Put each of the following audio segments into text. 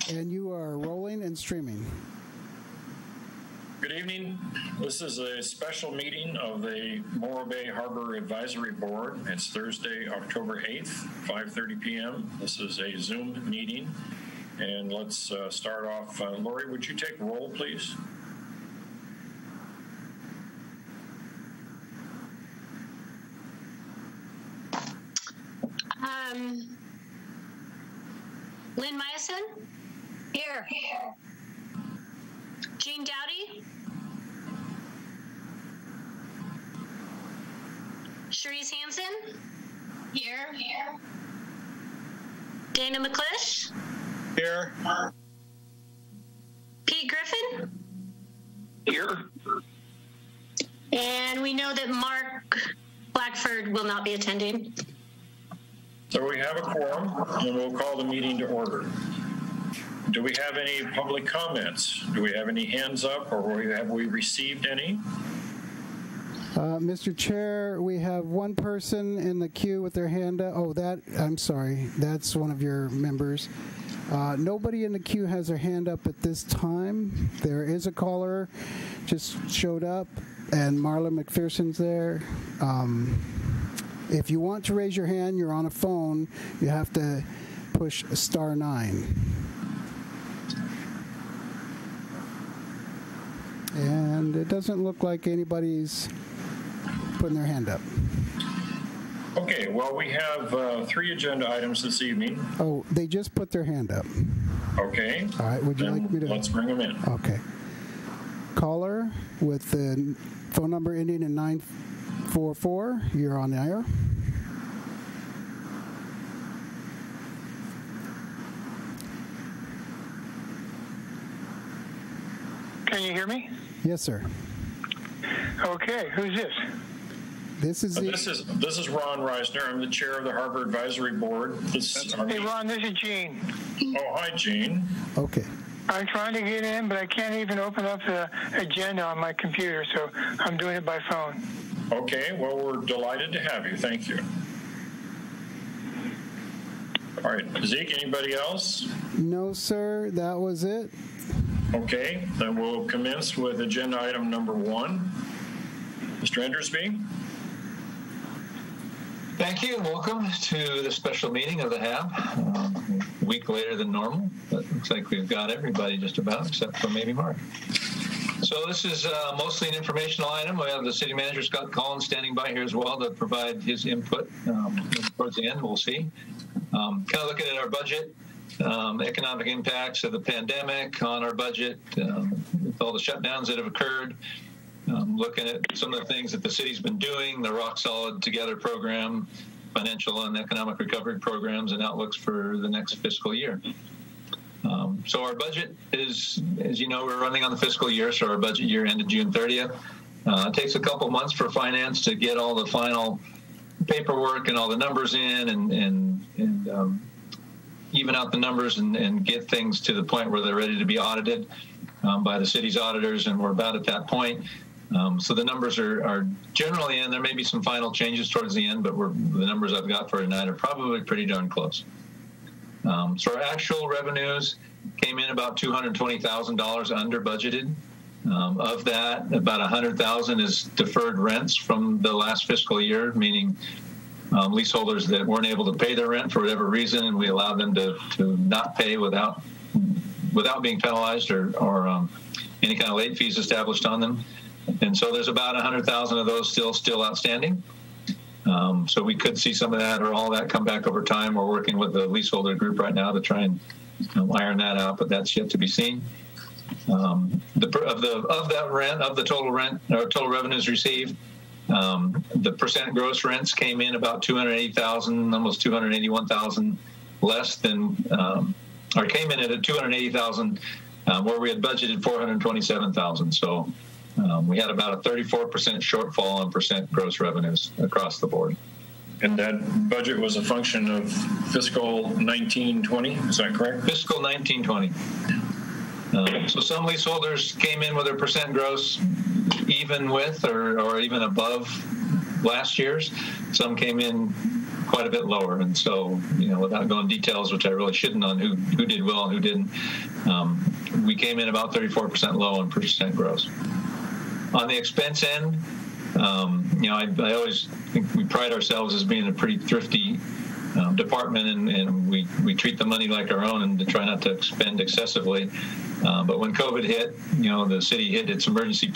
And you are rolling and streaming. Good evening. This is a special meeting of the Morro Bay Harbor Advisory Board. It's Thursday, October 8th, 5:30 p.m. This is a Zoom meeting. And let's start off. Lori, would you take roll, please? Lynn Myason? Here. Jean Dowdy? Cherise Hansen? Here. Dana McClish? Here. Pete Griffin? Here. And we know that Mark Blackford will not be attending. So we have a quorum, and we'll call the meeting to order. Do we have any public comments? Do we have any hands up, or have we received any? Mr. Chair, we have one person in the queue with their hand up. Oh, I'm sorry. That's one of your members. Nobody in the queue has their hand up at this time. There is a caller just showed up, and Marla McPherson's there. If you want to raise your hand, you're on a phone, you have to push *9. And it doesn't look like anybody's putting their hand up. Okay, well, we have 3 agenda items this evening. Oh, they just put their hand up. Okay. All right, would you like me to? Let's bring them in. Okay. Caller with the phone number ending in 944, you're on the air. Can you hear me? Yes, sir. Okay, who's this? This is Ron Reisner. I'm the chair of the Harbor Advisory Board. Hey, Ron, this is Gene. Oh, hi, Gene. Okay. I'm trying to get in, but I can't even open up the agenda on my computer, so I'm doing it by phone. Okay, well, we're delighted to have you. Thank you. All right, Zeke, anybody else? No, sir, that was it. Okay, then we'll commence with agenda item number 1. Mr. Endersby? Thank you, and welcome to the special meeting of the HAB. A week later than normal, but it looks like we've got everybody just about, except for maybe Mark. So this is mostly an informational item. We have the city manager, Scott Collins, standing by here as well to provide his input towards the end. We'll see. Kind of looking at our budget, economic impacts of the pandemic on our budget, with all the shutdowns that have occurred. Looking at some of the things that the city's been doing, the Rock Solid Together program, financial and economic recovery programs, and outlooks for the next fiscal year. So our budget is, as you know, we're running on the fiscal year, so our budget year ended June 30th. It takes a couple months for finance to get all the final paperwork and all the numbers in and even out the numbers and get things to the point where they're ready to be audited by the city's auditors, and we're about at that point. So the numbers are generally in. There may be some final changes towards the end, but the numbers I've got for tonight are probably pretty darn close. So our actual revenues came in about $220,000 under budgeted. Of that, about $100,000 is deferred rents from the last fiscal year, meaning leaseholders that weren't able to pay their rent for whatever reason, and we allowed them to not pay without being penalized or any kind of late fees established on them. And so there's about 100,000 of those still outstanding. So we could see some of that or all that come back over time. We're working with the leaseholder group right now to try and iron that out, but that's yet to be seen. Of that rent, of the total rent or total revenues received, the percent gross rents came in about 280,000, almost 281,000 less than, or came in at 280,000, where we had budgeted 427,000. So we had about a 34% shortfall on percent gross revenues across the board. And that budget was a function of fiscal 19-20, is that correct? Fiscal 19-20. So some leaseholders came in with their percent gross even with or even above last year's. Some came in quite a bit lower. And so, without going details, which I really shouldn't on who did well and who didn't, we came in about 34% low on percent gross. On the expense end, I always think we pride ourselves as being a pretty thrifty department, and we treat the money like our own and to try not to spend excessively. But when COVID hit, the city hit its emergency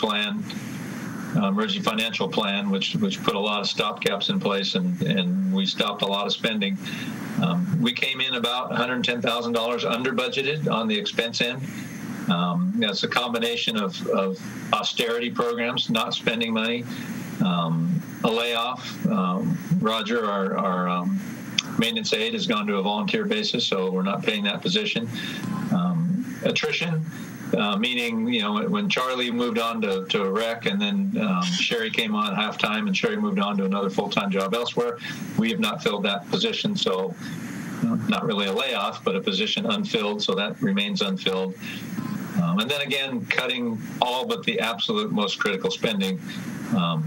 financial plan, which put a lot of stopgaps in place, and we stopped a lot of spending. We came in about $110,000 under budgeted on the expense end. That's a combination of austerity programs, not spending money, a layoff. Roger, our maintenance aide, has gone to a volunteer basis, so we're not paying that position. Attrition, meaning, when Charlie moved on to a rec, and then Sherry came on half-time, and Sherry moved on to another full-time job elsewhere, we have not filled that position, so not really a layoff, but a position unfilled, so that remains unfilled. And then again, cutting all but the absolute most critical spending,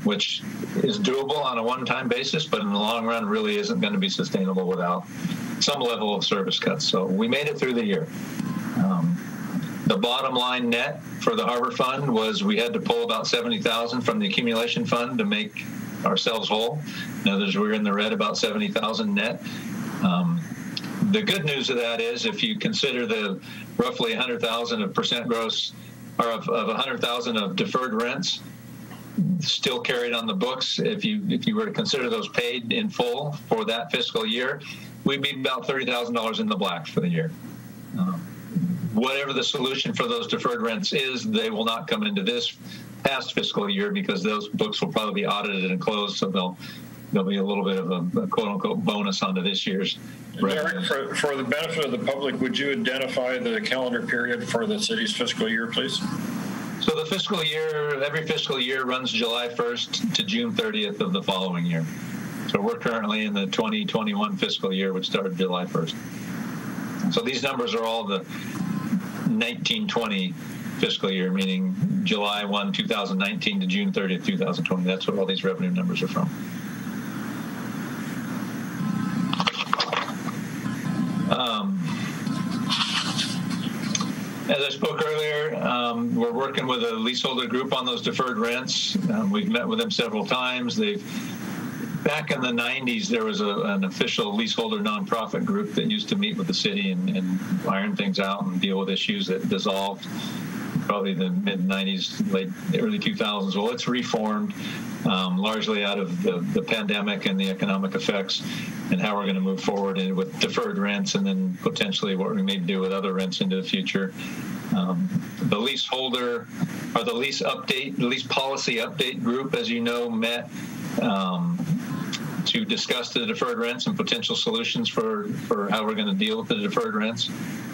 which is doable on a one-time basis, but in the long run really isn't going to be sustainable without some level of service cuts. So we made it through the year. The bottom line net for the Harbor Fund was we had to pull about $70,000 from the accumulation fund to make ourselves whole. In other words, we're in the red about $70,000 net. The good news of that is, if you consider the roughly $100,000 of percent gross, or of $100,000 of deferred rents still carried on the books, if you were to consider those paid in full for that fiscal year, we'd be about $30,000 in the black for the year. Whatever the solution for those deferred rents is, they will not come into this past fiscal year because those books will probably be audited and closed, so there'll be a little bit of a quote-unquote bonus onto this year's revenue. Derek, for the benefit of the public, would you identify the calendar period for the city's fiscal year, please? So the fiscal year, every fiscal year runs July 1st to June 30th of the following year. So we're currently in the 2021 fiscal year, which started July 1st. So these numbers are all the 1920 fiscal year, meaning July 1, 2019 to June 30th, 2020. That's what all these revenue numbers are from. As I spoke earlier, we're working with a leaseholder group on those deferred rents. We've met with them several times. Back in the 90s, there was an official leaseholder nonprofit group that used to meet with the city and iron things out and deal with issues that dissolved probably the mid-90s, early 2000s. Well, it's reformed largely out of the pandemic and the economic effects, and how we're going to move forward with deferred rents, and then potentially what we may do with other rents into the future. The leaseholder, or the lease policy update group, as you know, met to discuss the deferred rents and potential solutions for how we're going to deal with the deferred rents,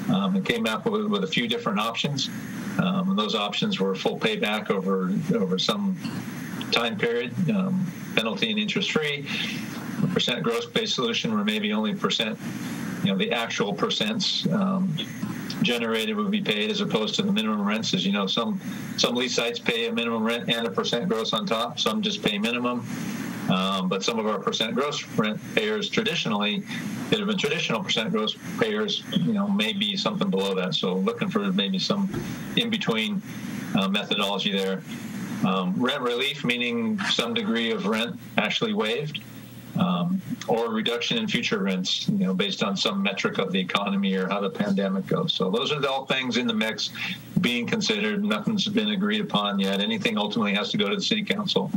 and came up with a few different options. And those options were full payback over some time period, penalty and interest free, a percent gross pay solution where maybe only percent, the actual percents generated would be paid as opposed to the minimum rents. As you know, some lease sites pay a minimum rent and a percent gross on top. Some just pay minimum. But some of our percent gross rent payers traditionally, that have been traditional percent gross payers, may be something below that. So looking for maybe some in-between methodology there. Rent relief, meaning some degree of rent actually waived, or reduction in future rents, based on some metric of the economy or how the pandemic goes. So those are all things in the mix being considered. Nothing's been agreed upon yet. Anything ultimately has to go to the city council.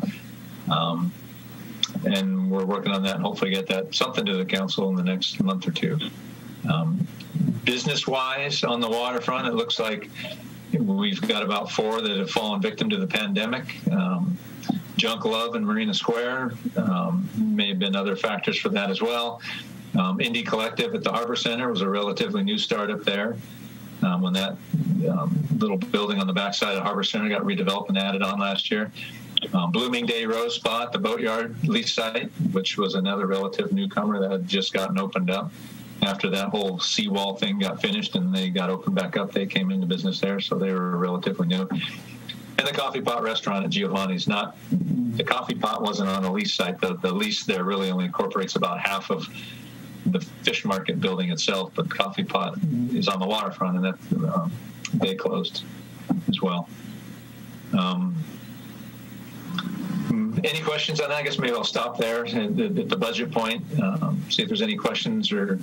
And we're working on that and hopefully get that something to the council in the next month or two. Business-wise, on the waterfront, it looks like we've got about 4 that have fallen victim to the pandemic. Junk Love and Marina Square, may have been other factors for that as well. Indie Collective at the Harbor Center was a relatively new startup there. When that little building on the backside of Harbor Center got redeveloped and added on last year. Blooming Day Rose Spot, the boatyard lease site, which was another relative newcomer that had just gotten opened up. After that whole seawall thing got finished and they got opened back up, they came into business there, so they were relatively new. And the Coffee Pot restaurant at Giovanni's, not the Coffee Pot wasn't on the lease site. The lease there really only incorporates about half of the fish market building itself, but Coffee Pot is on the waterfront, and that they closed as well. Any questions on that? I guess maybe I'll stop there at the budget point, see if there's any questions or.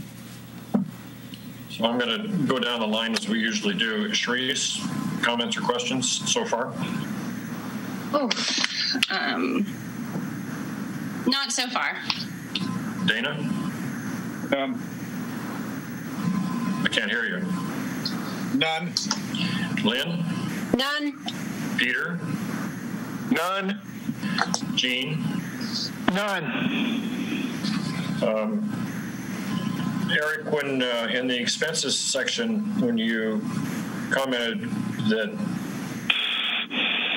So I'm going to go down the line as we usually do. Sharice, comments or questions so far? Oh, not so far. Dana? I can't hear you. None. Lynn? None. Peter? None. Gene? None. Eric, when in the expenses section, when you commented that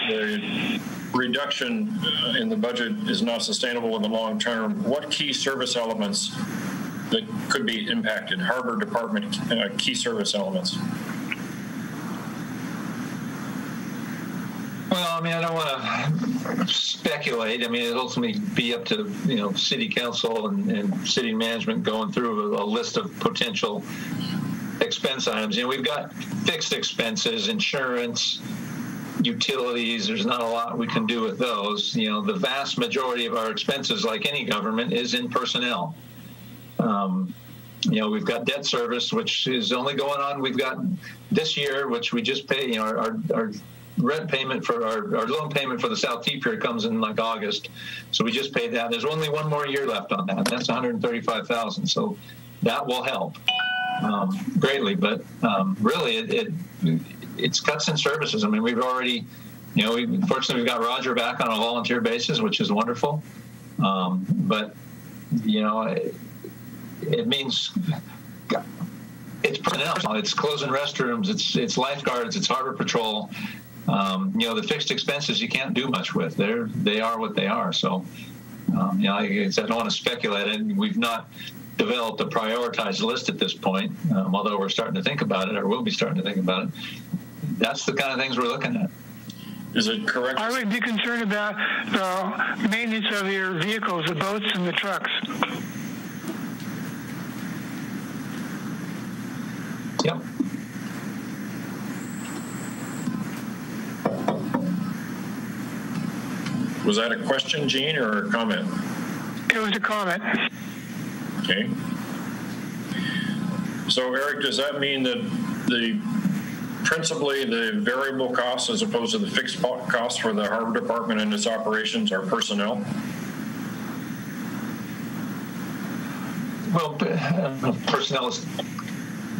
the reduction in the budget is not sustainable in the long term, what key service elements that could be impacted? Harbor Department key service elements. Well, I mean, I don't want to speculate. I mean, it'll ultimately be up to, city council and city management going through a list of potential expense items. We've got fixed expenses, insurance, utilities. There's not a lot we can do with those. The vast majority of our expenses, like any government, is in personnel. We've got debt service, which is only going on. We've got this year, which we just pay, our rent payment for our loan payment for the South T Pier comes in like August, so we just paid that. There's only one more year left on that, and that's $135,000. So that will help greatly. But really, it's cuts in services. I mean, we've already, fortunately, we've got Roger back on a volunteer basis, which is wonderful. But it means. It's personnel. It's closing restrooms. It's lifeguards. It's harbor patrol. The fixed expenses you can't do much with. They are what they are. So, I don't want to speculate. And we've not developed a prioritized list at this point, although we're starting to think about it, or will be starting to think about it. That's the kind of things we're looking at. Is it correct? I would be concerned about the maintenance of your vehicles, the boats and the trucks. Yep. Was that a question, Gene, or a comment? It was a comment. Okay. So, Eric, does that mean that principally the variable costs as opposed to the fixed costs for the Harbor Department and its operations are personnel? Well, personnel is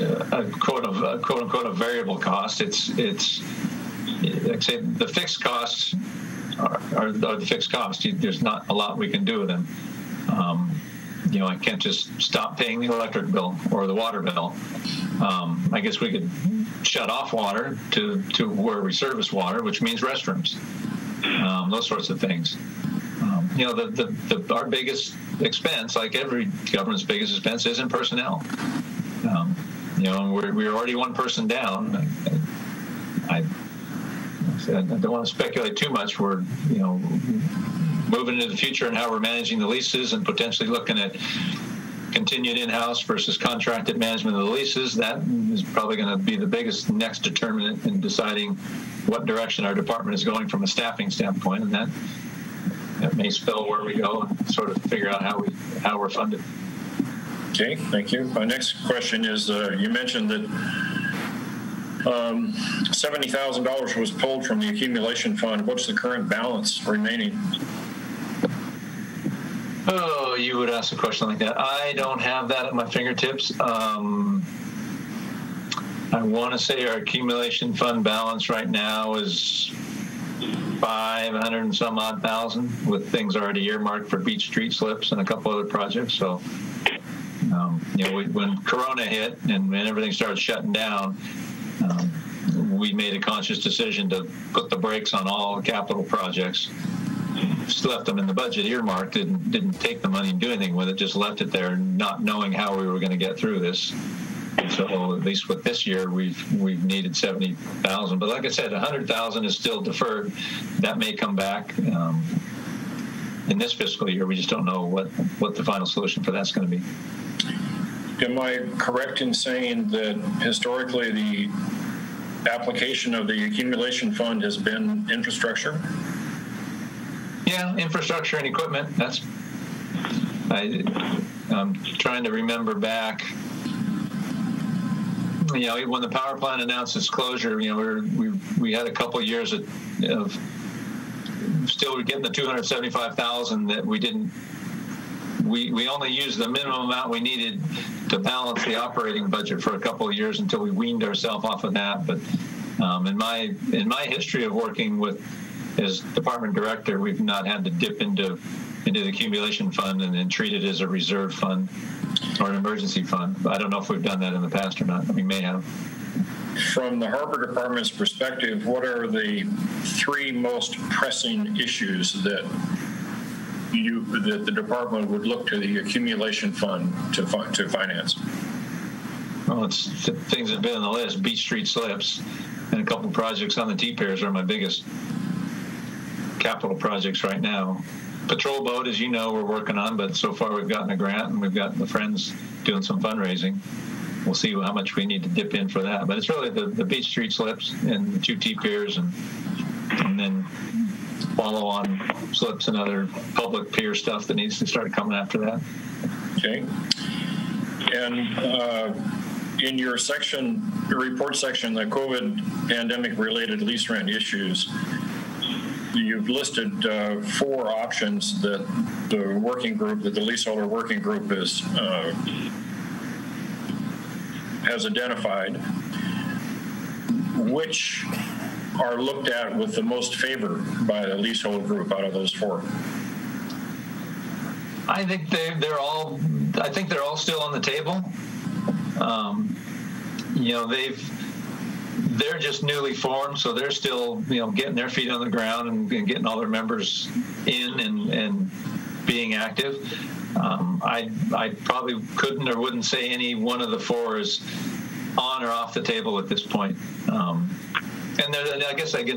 a quote unquote a variable cost. It's like I say, the fixed costs are the fixed costs. There's not a lot we can do with them. I can't just stop paying the electric bill or the water bill. I guess we could shut off water to where we service water, which means restrooms, those sorts of things. Our biggest expense, like every government's biggest expense, is in personnel. We're already one person down. I don't want to speculate too much. We're, moving into the future and how we're managing the leases and potentially looking at continued in-house versus contracted management of the leases. That is probably going to be the biggest next determinant in deciding what direction our department is going from a staffing standpoint, and that may spell where we go and sort of figure out how we're funded. Okay, thank you. My next question is, you mentioned that $70,000 was pulled from the accumulation fund. What's the current balance remaining? Oh, you would ask a question like that. I don't have that at my fingertips. I want to say our accumulation fund balance right now is 500 and some odd thousand, with things already earmarked for Beach Street slips and a couple other projects. So, when Corona hit and everything started shutting down, we made a conscious decision to put the brakes on all capital projects. Just left them in the budget earmarked, didn't take the money and do anything with it, just left it there, not knowing how we were going to get through this. So at least with this year, we've needed 70,000. But like I said, 100,000 is still deferred. That may come back in this fiscal year. We just don't know what the final solution for that's going to be. Am I correct in saying that historically the application of the accumulation fund has been infrastructure? Yeah, infrastructure and equipment. I'm trying to remember back. When the power plant announced its closure, we had a couple of years of still getting the 275,000 that we didn't. We only used the minimum amount we needed to balance the operating budget for a couple of years until we weaned ourselves off of that. But in my history of working as department director, we've not had to dip into the accumulation fund and then treat it as a reserve fund or an emergency fund. I don't know if we've done that in the past or not. We may have. From the Harbor Department's perspective, what are the three most pressing issues that the department would look to the accumulation fund to finance? Well, it's things that have been on the list. Beach Street slips and a couple projects on the T-Piers are my biggest capital projects right now. Patrol boat, as you know, we're working on, but so far we've gotten a grant and we've got the friends doing some fundraising. We'll see how much we need to dip in for that. But it's really the Beach Street slips and the 2 T-Piers and then follow on slips and other public pier stuff that needs to start coming after that. Okay. And in your report section, the COVID pandemic-related lease rent issues, you've listed 4 options that the working group, that the leaseholder working group has identified. Which are looked at with the most favor by the leasehold group out of those 4? I think they're all still on the table. They're just newly formed, so they're still getting their feet on the ground and getting all their members in and being active. I probably couldn't or wouldn't say any one of the 4 is on or off the table at this point. And I guess again,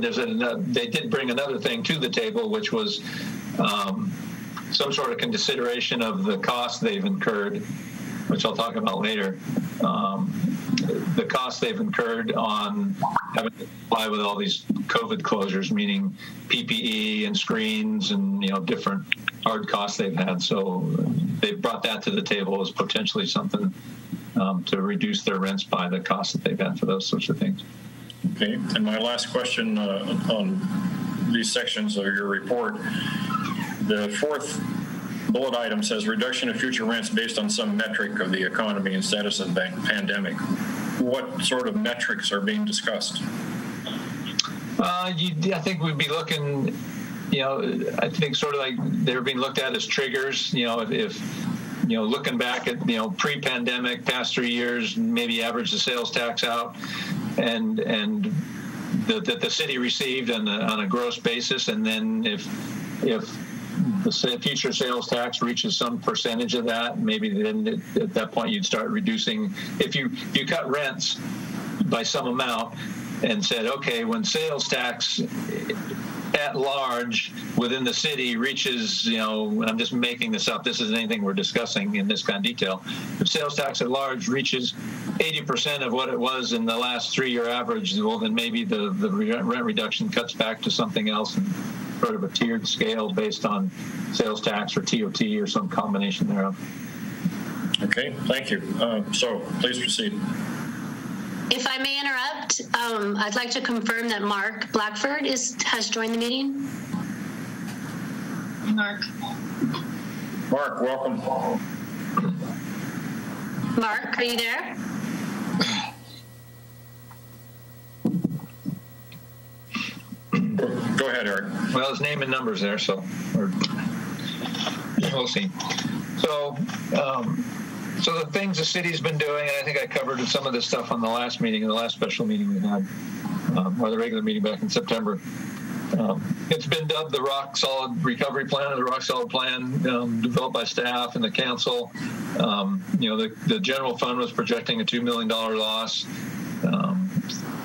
they did bring another thing to the table, which was some sort of consideration of the cost they've incurred, which I'll talk about later. The cost they've incurred on having to comply with all these COVID closures, meaning PPE and screens and different hard costs they've had. So they've brought that to the table as potentially something to reduce their rents by the cost that they've had for those sorts of things. Okay, and my last question on these sections of your report, the 4th bullet item says reduction of future rents based on some metric of the economy and status of the pandemic. What sort of metrics are being discussed? I think we'd be looking, I think sort of like they're being looked at as triggers, if looking back at, pre-pandemic, past 3 years, maybe average the sales tax out and that the city received on a gross basis, and then if the future sales tax reaches some percentage of that, maybe then at that point you'd start reducing. If you cut rents by some amount and said, okay, when sales tax at large within the city reaches, I'm just making this up, this isn't anything we're discussing in this kind of detail. If sales tax at large reaches 80% of what it was in the last 3-year average, well, then maybe the rent reduction cuts back to something else and sort of a tiered scale based on sales tax or TOT or some combination thereof. Okay, thank you. So please proceed. If I may interrupt, I'd like to confirm that Mark Blackford has joined the meeting. Mark, welcome. Mark, are you there? Go ahead, Eric. Well, his name and number's there, so we'll see. So the things the city's been doing, and I think I covered some of this stuff on the last meeting, the last special meeting we had, or the regular meeting back in September. It's been dubbed the Rock Solid Recovery Plan, or the Rock Solid Plan, developed by staff and the council. The general fund was projecting a $2 million loss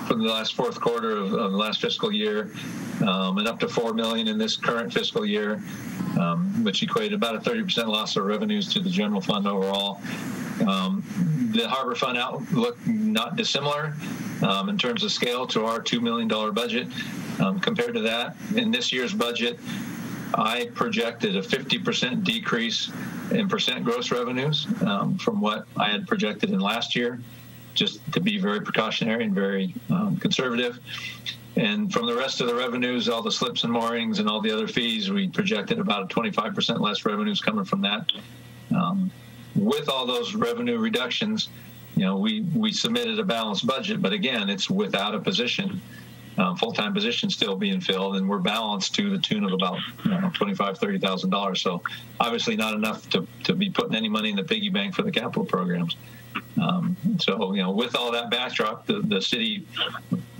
for the last fourth quarter of the last fiscal year, and up to $4 million in this current fiscal year, which equated about a 30% loss of revenues to the general fund overall. The Harbor Fund outlook not dissimilar in terms of scale to our $2 million budget. Compared to that, in this year's budget, I projected a 50% decrease in percent gross revenues from what I had projected in last year, just to be very precautionary and very conservative. And from the rest of the revenues, all the slips and moorings and all the other fees, we projected about a 25% less revenues coming from that. With all those revenue reductions, we submitted a balanced budget, but again, it's without a position, full-time position still being filled, and we're balanced to the tune of about $25,000, $30,000. So obviously not enough to be putting any money in the piggy bank for the capital programs. With all that backdrop, the city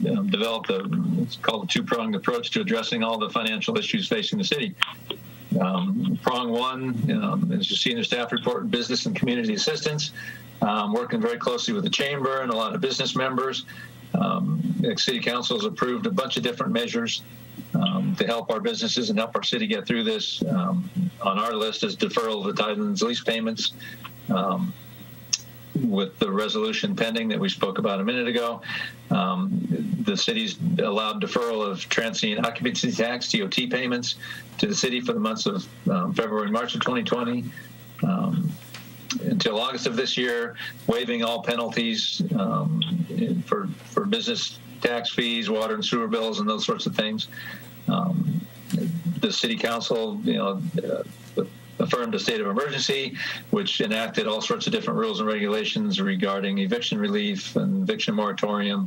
developed it's called a two-pronged approach to addressing all the financial issues facing the city. Prong one, as you see in the staff report, business and community assistance, working very closely with the chamber and a lot of business members. The city council has approved a bunch of different measures to help our businesses and help our city get through this. On our list is deferral of the title and lease payments, with the resolution pending that we spoke about a minute ago. The city's allowed deferral of transient occupancy tax, TOT payments, to the city for the months of February and March of 2020 until August of this year, waiving all penalties for business tax fees, water and sewer bills, and those sorts of things. The city council, affirmed a state of emergency, which enacted all sorts of different rules and regulations regarding eviction relief and eviction moratorium,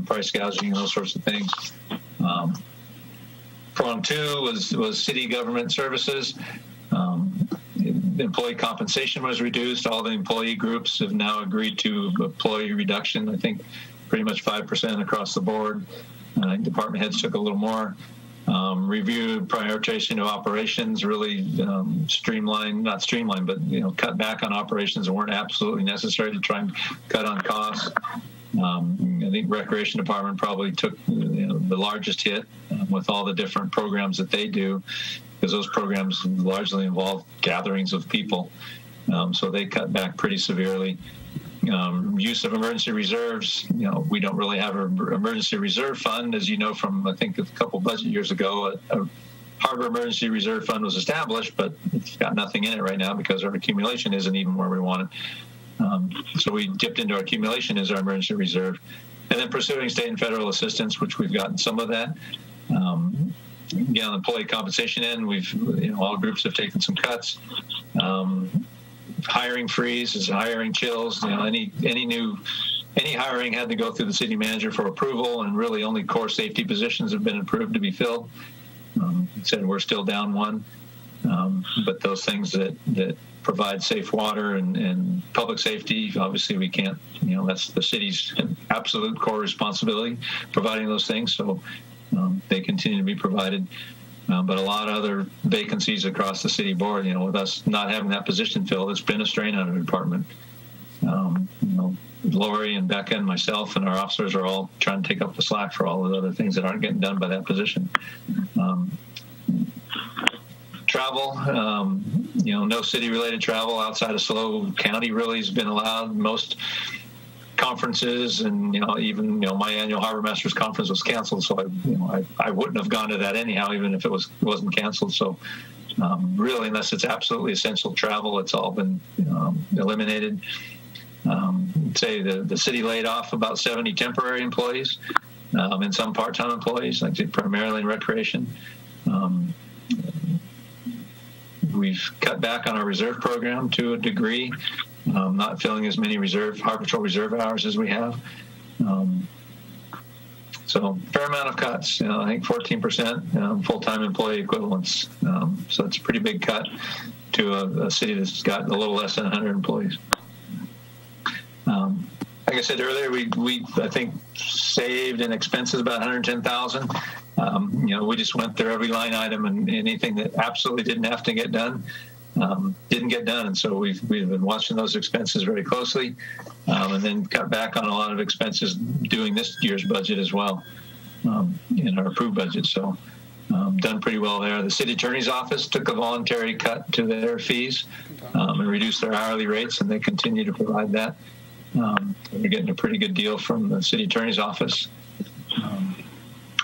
price gouging, and those sorts of things. Prong two was city government services. Employee compensation was reduced. All the employee groups have now agreed to employee reduction, I think pretty much 5% across the board. Department heads took a little more. Reviewed prioritization of operations, really not streamlined, but cut back on operations that weren't absolutely necessary to try and cut on costs. I think Recreation Department probably took the largest hit with all the different programs that they do, because those programs largely involve gatherings of people. So they cut back pretty severely. Use of emergency reserves. We don't really have an emergency reserve fund, as you know from, I think, a couple budget years ago. A harbor emergency reserve fund was established, but it's got nothing in it right now because our accumulation isn't even where we want it. So we dipped into our accumulation as our emergency reserve. And then pursuing state and federal assistance, which we've gotten some of that. On the employee compensation end, all groups have taken some cuts. Hiring freeze, hiring chills. Any hiring had to go through the city manager for approval, and really only core safety positions have been approved to be filled. Said we're still down one, but those things that provide safe water and public safety, obviously we can't. That's the city's absolute core responsibility, providing those things. So they continue to be provided. But a lot of other vacancies across the city board, with us not having that position filled, it's been a strain on our department. Lori and Becca and myself and our officers are all trying to take up the slack for all the other things that aren't getting done by that position. Travel, no city-related travel outside of SLO County really has been allowed. Most conferences and even my annual Harbor Masters conference was canceled, so I wouldn't have gone to that anyhow, even if it wasn't canceled. So really, unless it's absolutely essential travel, it's all been eliminated. Say the city laid off about 70 temporary employees and some part-time employees, I think primarily in recreation. We've cut back on our reserve program to a degree. Not filling as many Harbor Patrol reserve hours as we have. So fair amount of cuts, I think 14% full-time employee equivalents. So it's a pretty big cut to a city that's got a little less than 100 employees. Like I said earlier, we I think saved in expenses about $110,000. We just went through every line item, and anything that absolutely didn't have to get done didn't get done. And so we've been watching those expenses very closely, and then cut back on a lot of expenses doing this year's budget as well, in our approved budget. So done pretty well there. The city attorney's office took a voluntary cut to their fees and reduced their hourly rates, and they continue to provide that. We're getting a pretty good deal from the city attorney's office.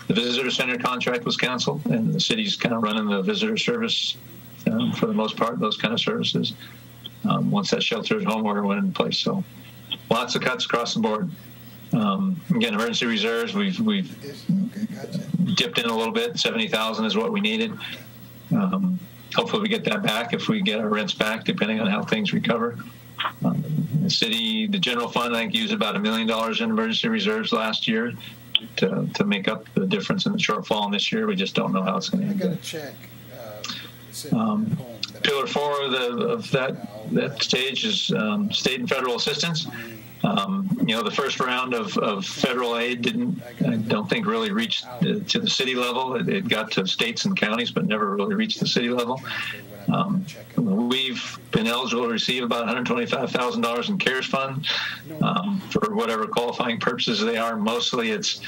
The visitor center contract was canceled, and the city's kind of running the visitor service for the most part, those kind of services. Once that shelter at home order went in place, so lots of cuts across the board. Again, emergency reserves, we've dipped in a little bit. 70,000 is what we needed. Hopefully, we get that back if we get our rents back, depending on how things recover. The general fund, I think, used about $1 million in emergency reserves last year to make up the difference in the shortfall. And this year, we just don't know how it's going to end. I got to check. Pillar 4 of that stage is state and federal assistance. The first round of federal aid I don't think really reached to the city level. It got to states and counties, but never really reached the city level. We've been eligible to receive about $125,000 in CARES fund for whatever qualifying purposes they are. Mostly it's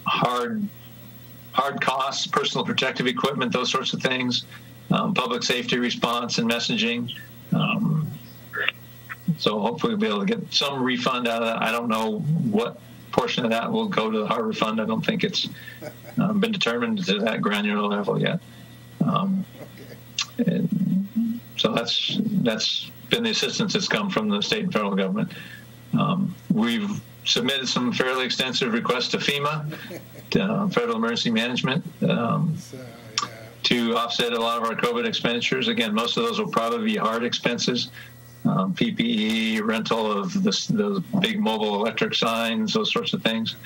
hard costs, personal protective equipment, those sorts of things, public safety response and messaging. So hopefully we'll be able to get some refund out of that. I don't know what portion of that will go to the harbor fund. I don't think it's been determined to that granular level yet. And so that's been the assistance that's come from the state and federal government. We've submitted some fairly extensive requests to FEMA, Federal Emergency Management, to offset a lot of our COVID expenditures. Again, most of those will probably be hard expenses. PPE, rental of those big mobile electric signs, those sorts of things.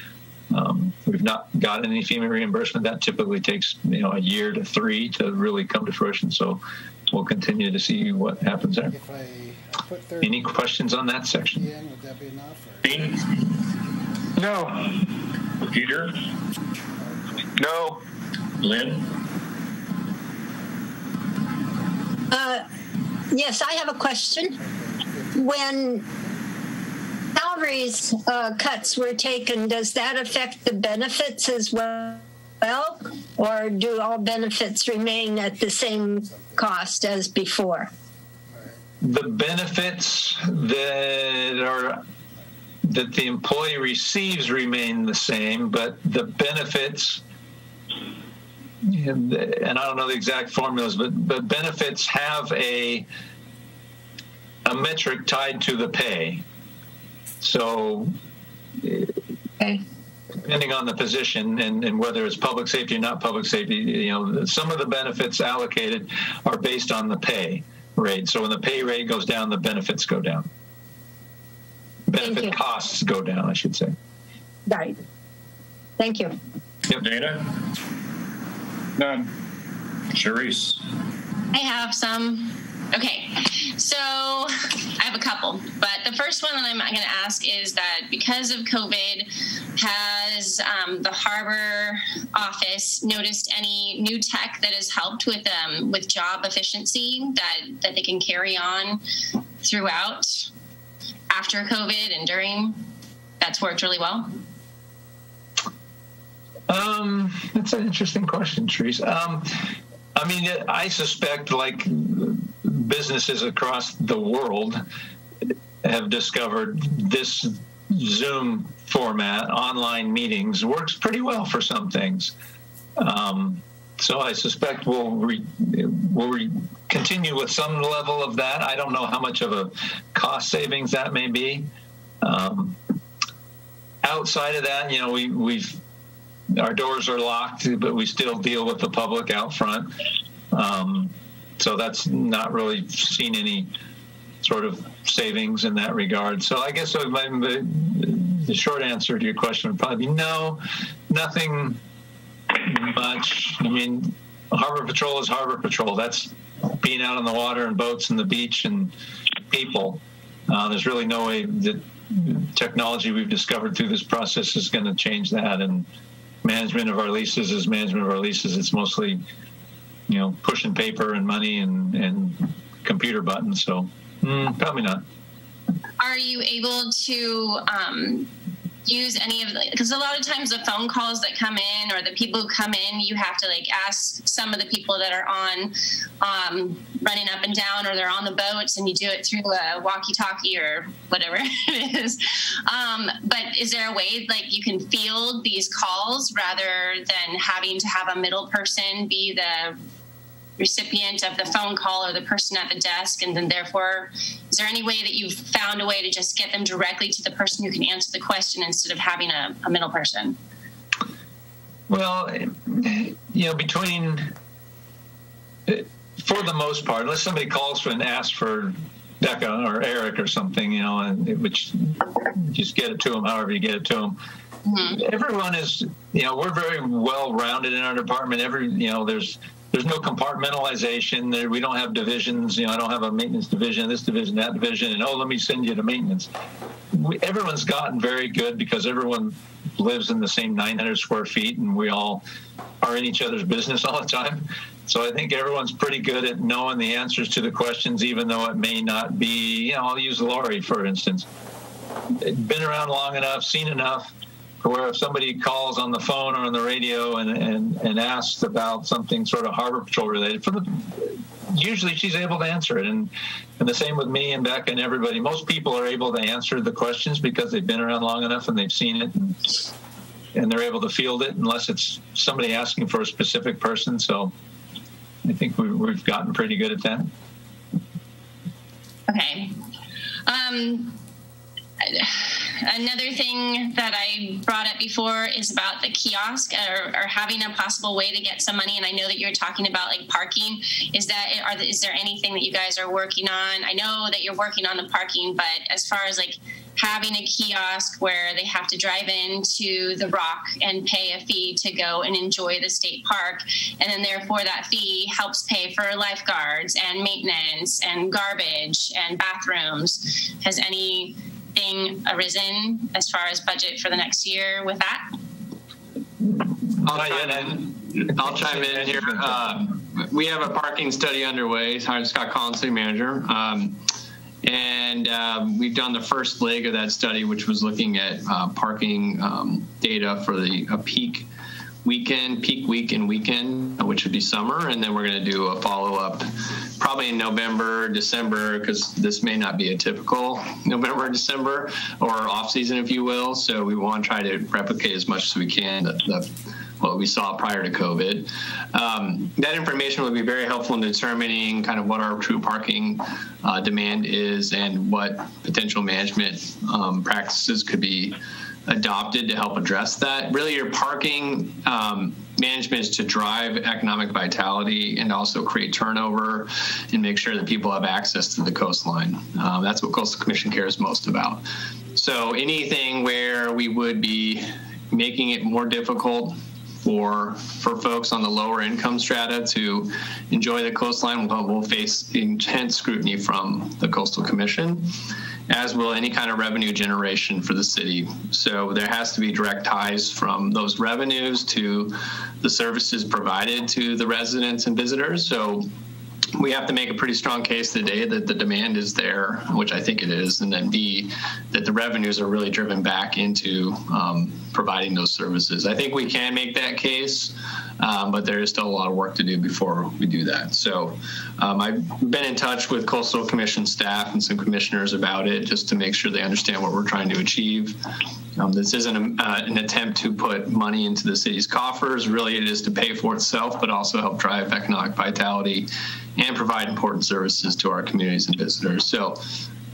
We've not gotten any FEMA reimbursement. That typically takes a year to 3 to really come to fruition. So we'll continue to see what happens there. If I put Any questions on that section? would that be enough? Dean? No. Peter? No. Lynn? Yes, I have a question. When salaries cuts were taken, does that affect the benefits as well? Or do all benefits remain at the same cost as before? The benefits that the employee receives remain the same, but the benefits, and I don't know the exact formulas, but benefits have a metric tied to the pay. So Okay. depending on the position and whether it's public safety or not public safety, some of the benefits allocated are based on the pay rate. So when the pay rate goes down, the benefits go down. Benefit costs go down, I should say. Right. Thank you. Yep. Dana? None. Charisse? I have some. Okay, so I have a couple, but the first one that I'm going to ask is that because of COVID, has the harbor office noticed any new tech that has helped with job efficiency that they can carry on throughout after COVID and during? That's worked really well. That's an interesting question, Therese. I suspect, like businesses across the world have discovered, this Zoom format, online meetings, works pretty well for some things. So I suspect we'll continue with some level of that. I don't know how much of a cost savings that may be. Outside of that, our doors are locked, but we still deal with the public out front. So that's not really seen any sort of savings in that regard. So I guess the short answer to your question would probably be no, nothing much. Harbor Patrol is Harbor Patrol. That's being out on the water and boats and the beach and people. There's really no way that technology we've discovered through this process is going to change that. And management of our leases is management of our leases. It's mostly, pushing paper and money and computer buttons. So probably not. Are you able to use any of because a lot of times the phone calls that come in or the people who come in, you have to ask some of the people that are on running up and down, or they're on the boats, and you do it through a walkie-talkie or whatever it is. But is there a way you can field these calls rather than having to have a middle person be the recipient of the phone call or the person at the desk, and then therefore is there any way that you've found a way to just get them directly to the person who can answer the question instead of having a middle person? Well, between, for the most part, unless somebody calls and asks for Becca or Eric or something, and which just get it to them however you get it to them. Mm-hmm. Everyone is, we're very well rounded in our department. There's no compartmentalization. We don't have divisions. I don't have a maintenance division, this division, that division, and let me send you to maintenance. Everyone's gotten very good because everyone lives in the same 900 square feet, and we all are in each other's business all the time. So I think everyone's pretty good at knowing the answers to the questions, even though it may not be, I'll use Lori, for instance. Been around long enough, seen enough, where if somebody calls on the phone or on the radio and asks about something sort of Harbor Patrol related, usually she's able to answer it. And the same with me and Becca and everybody. Most people are able to answer the questions because they've been around long enough and they've seen it and they're able to field it, unless it's somebody asking for a specific person. So I think we've gotten pretty good at that. Okay. Another thing that I brought up before is about the kiosk or having a possible way to get some money. And I know that you're talking about parking. Is there anything that you guys are working on? I know that you're working on the parking, but as far as having a kiosk where they have to drive into the Rock and pay a fee to go and enjoy the state park, and then therefore that fee helps pay for lifeguards and maintenance and garbage and bathrooms. Has anything arisen as far as budget for the next year with that? I'll chime in here. We have a parking study underway. I'm Scott Collins, City Manager. And we've done the first leg of that study, which was looking at parking data for a peak week and weekend, which would be summer. And then we're going to do a follow-up probably in November, December, because this may not be a typical November, December, or off-season, if you will. So we want to try to replicate as much as we can what we saw prior to COVID. That information will be very helpful in determining kind of what our true parking demand is and what potential management practices could be adopted to help address that. Really, your parking management is to drive economic vitality and also create turnover and make sure that people have access to the coastline. That's what Coastal Commission cares most about. So anything where we would be making it more difficult for folks on the lower income strata to enjoy the coastline will face intense scrutiny from the Coastal Commission, as will any kind of revenue generation for the city. So there has to be direct ties from those revenues to the services provided to the residents and visitors. So we have to make a pretty strong case today that the demand is there, which I think it is, and then B, that the revenues are really driven back into providing those services. I think we can make that case, but there is still a lot of work to do before we do that. So I've been in touch with Coastal Commission staff and some commissioners about it just to make sure they understand what we're trying to achieve. This isn't an attempt to put money into the city's coffers. Really, it is to pay for itself, but also help drive economic vitality and provide important services to our communities and visitors. So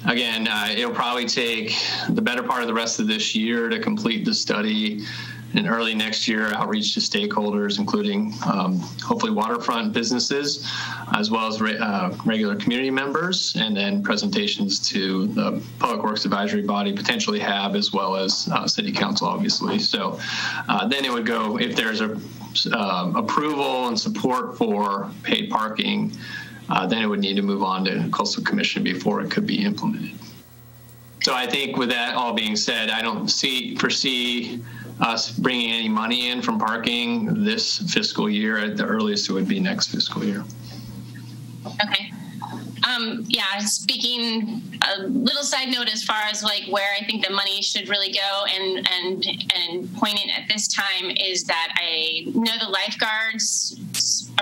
again, it'll probably take the better part of the rest of this year to complete the study, and early next year outreach to stakeholders, including hopefully waterfront businesses, as well as regular community members, and then presentations to the Public Works Advisory Body, potentially HAB, as well as City Council, obviously. So then it would go, if there's approval and support for paid parking, then it would need to move on to Coastal Commission before it could be implemented. So I think with that all being said, I don't foresee us bringing any money in from parking this fiscal year. At the earliest, it would be next fiscal year. Okay. Yeah, speaking, a little side note as far as like where I think the money should really go and poignant at this time is that I know the lifeguards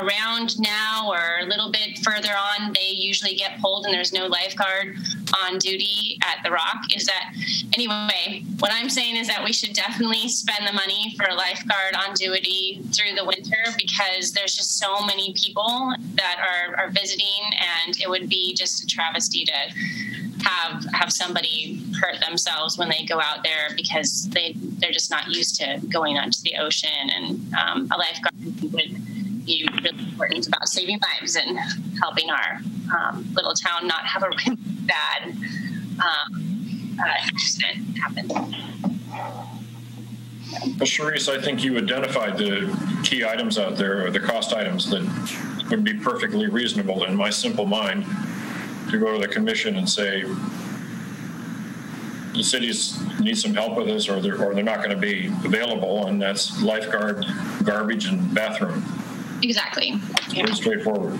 around now or a little bit further on, they usually get pulled and there's no lifeguard on duty at the Rock. Is that, anyway, what I'm saying is that we should definitely spend the money for a lifeguard on duty through the winter because there's just so many people that are visiting, and it would be just a travesty to have somebody hurt themselves when they go out there because they're just not used to going onto the ocean, and a lifeguard would be really important about saving lives and helping our little town not have a really bad accident happen. Well, Charisse, I think you identified the key items out there, or the cost items that would be perfectly reasonable in my simple mind to go to the commission and say, the cities need some help with this, or they're not going to be available, and that's lifeguard, garbage, and bathroom. Exactly. Yeah. Pretty straightforward.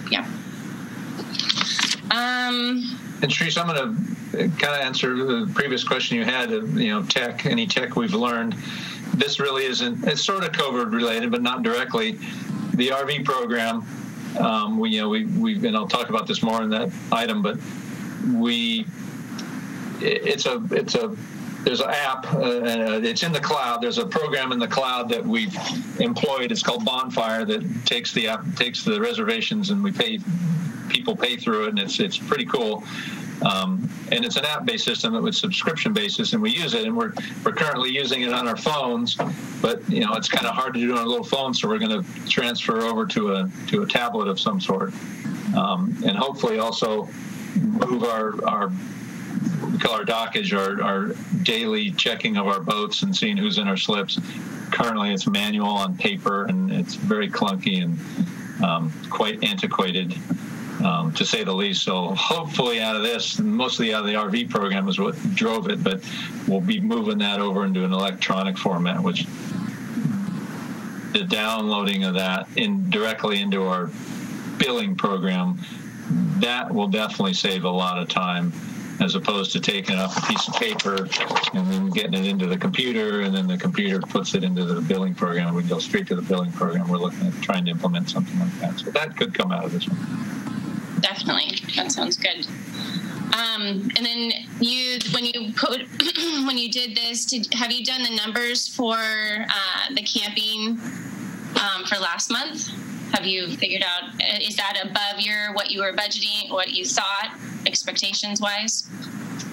Yeah. And Charisse, I'm going to kind of answer the previous question you had of, any tech we've learned. This really isn't, it's sort of COVID related, but not directly. The RV program, we've, and I'll talk about this more in that item, but there's an app, it's in the cloud. There's a program in the cloud that we've employed. It's called Bonfire that takes the reservations, and people pay through it, and it's pretty cool. And it's an app-based system with subscription basis, and we use it, and we're currently using it on our phones, but it's kind of hard to do on a little phone, so we're going to transfer over to a tablet of some sort, and hopefully also move our we call our dockage, our daily checking of our boats and seeing who's in our slips. Currently, it's manual on paper, and it's very clunky and quite antiquated, to say the least. So hopefully out of this, mostly out of the RV program is what drove it, but we'll be moving that over into an electronic format, which the downloading of that directly into our billing program, that will definitely save a lot of time, as opposed to taking up a piece of paper and then getting it into the computer, and then the computer puts it into the billing program. We go straight to the billing program. We're looking at trying to implement something like that. So that could come out of this one. Definitely. That sounds good. And then when you did this, have you done the numbers for the camping for last month? Have you figured out, is that above what you were budgeting, what you thought, expectations wise?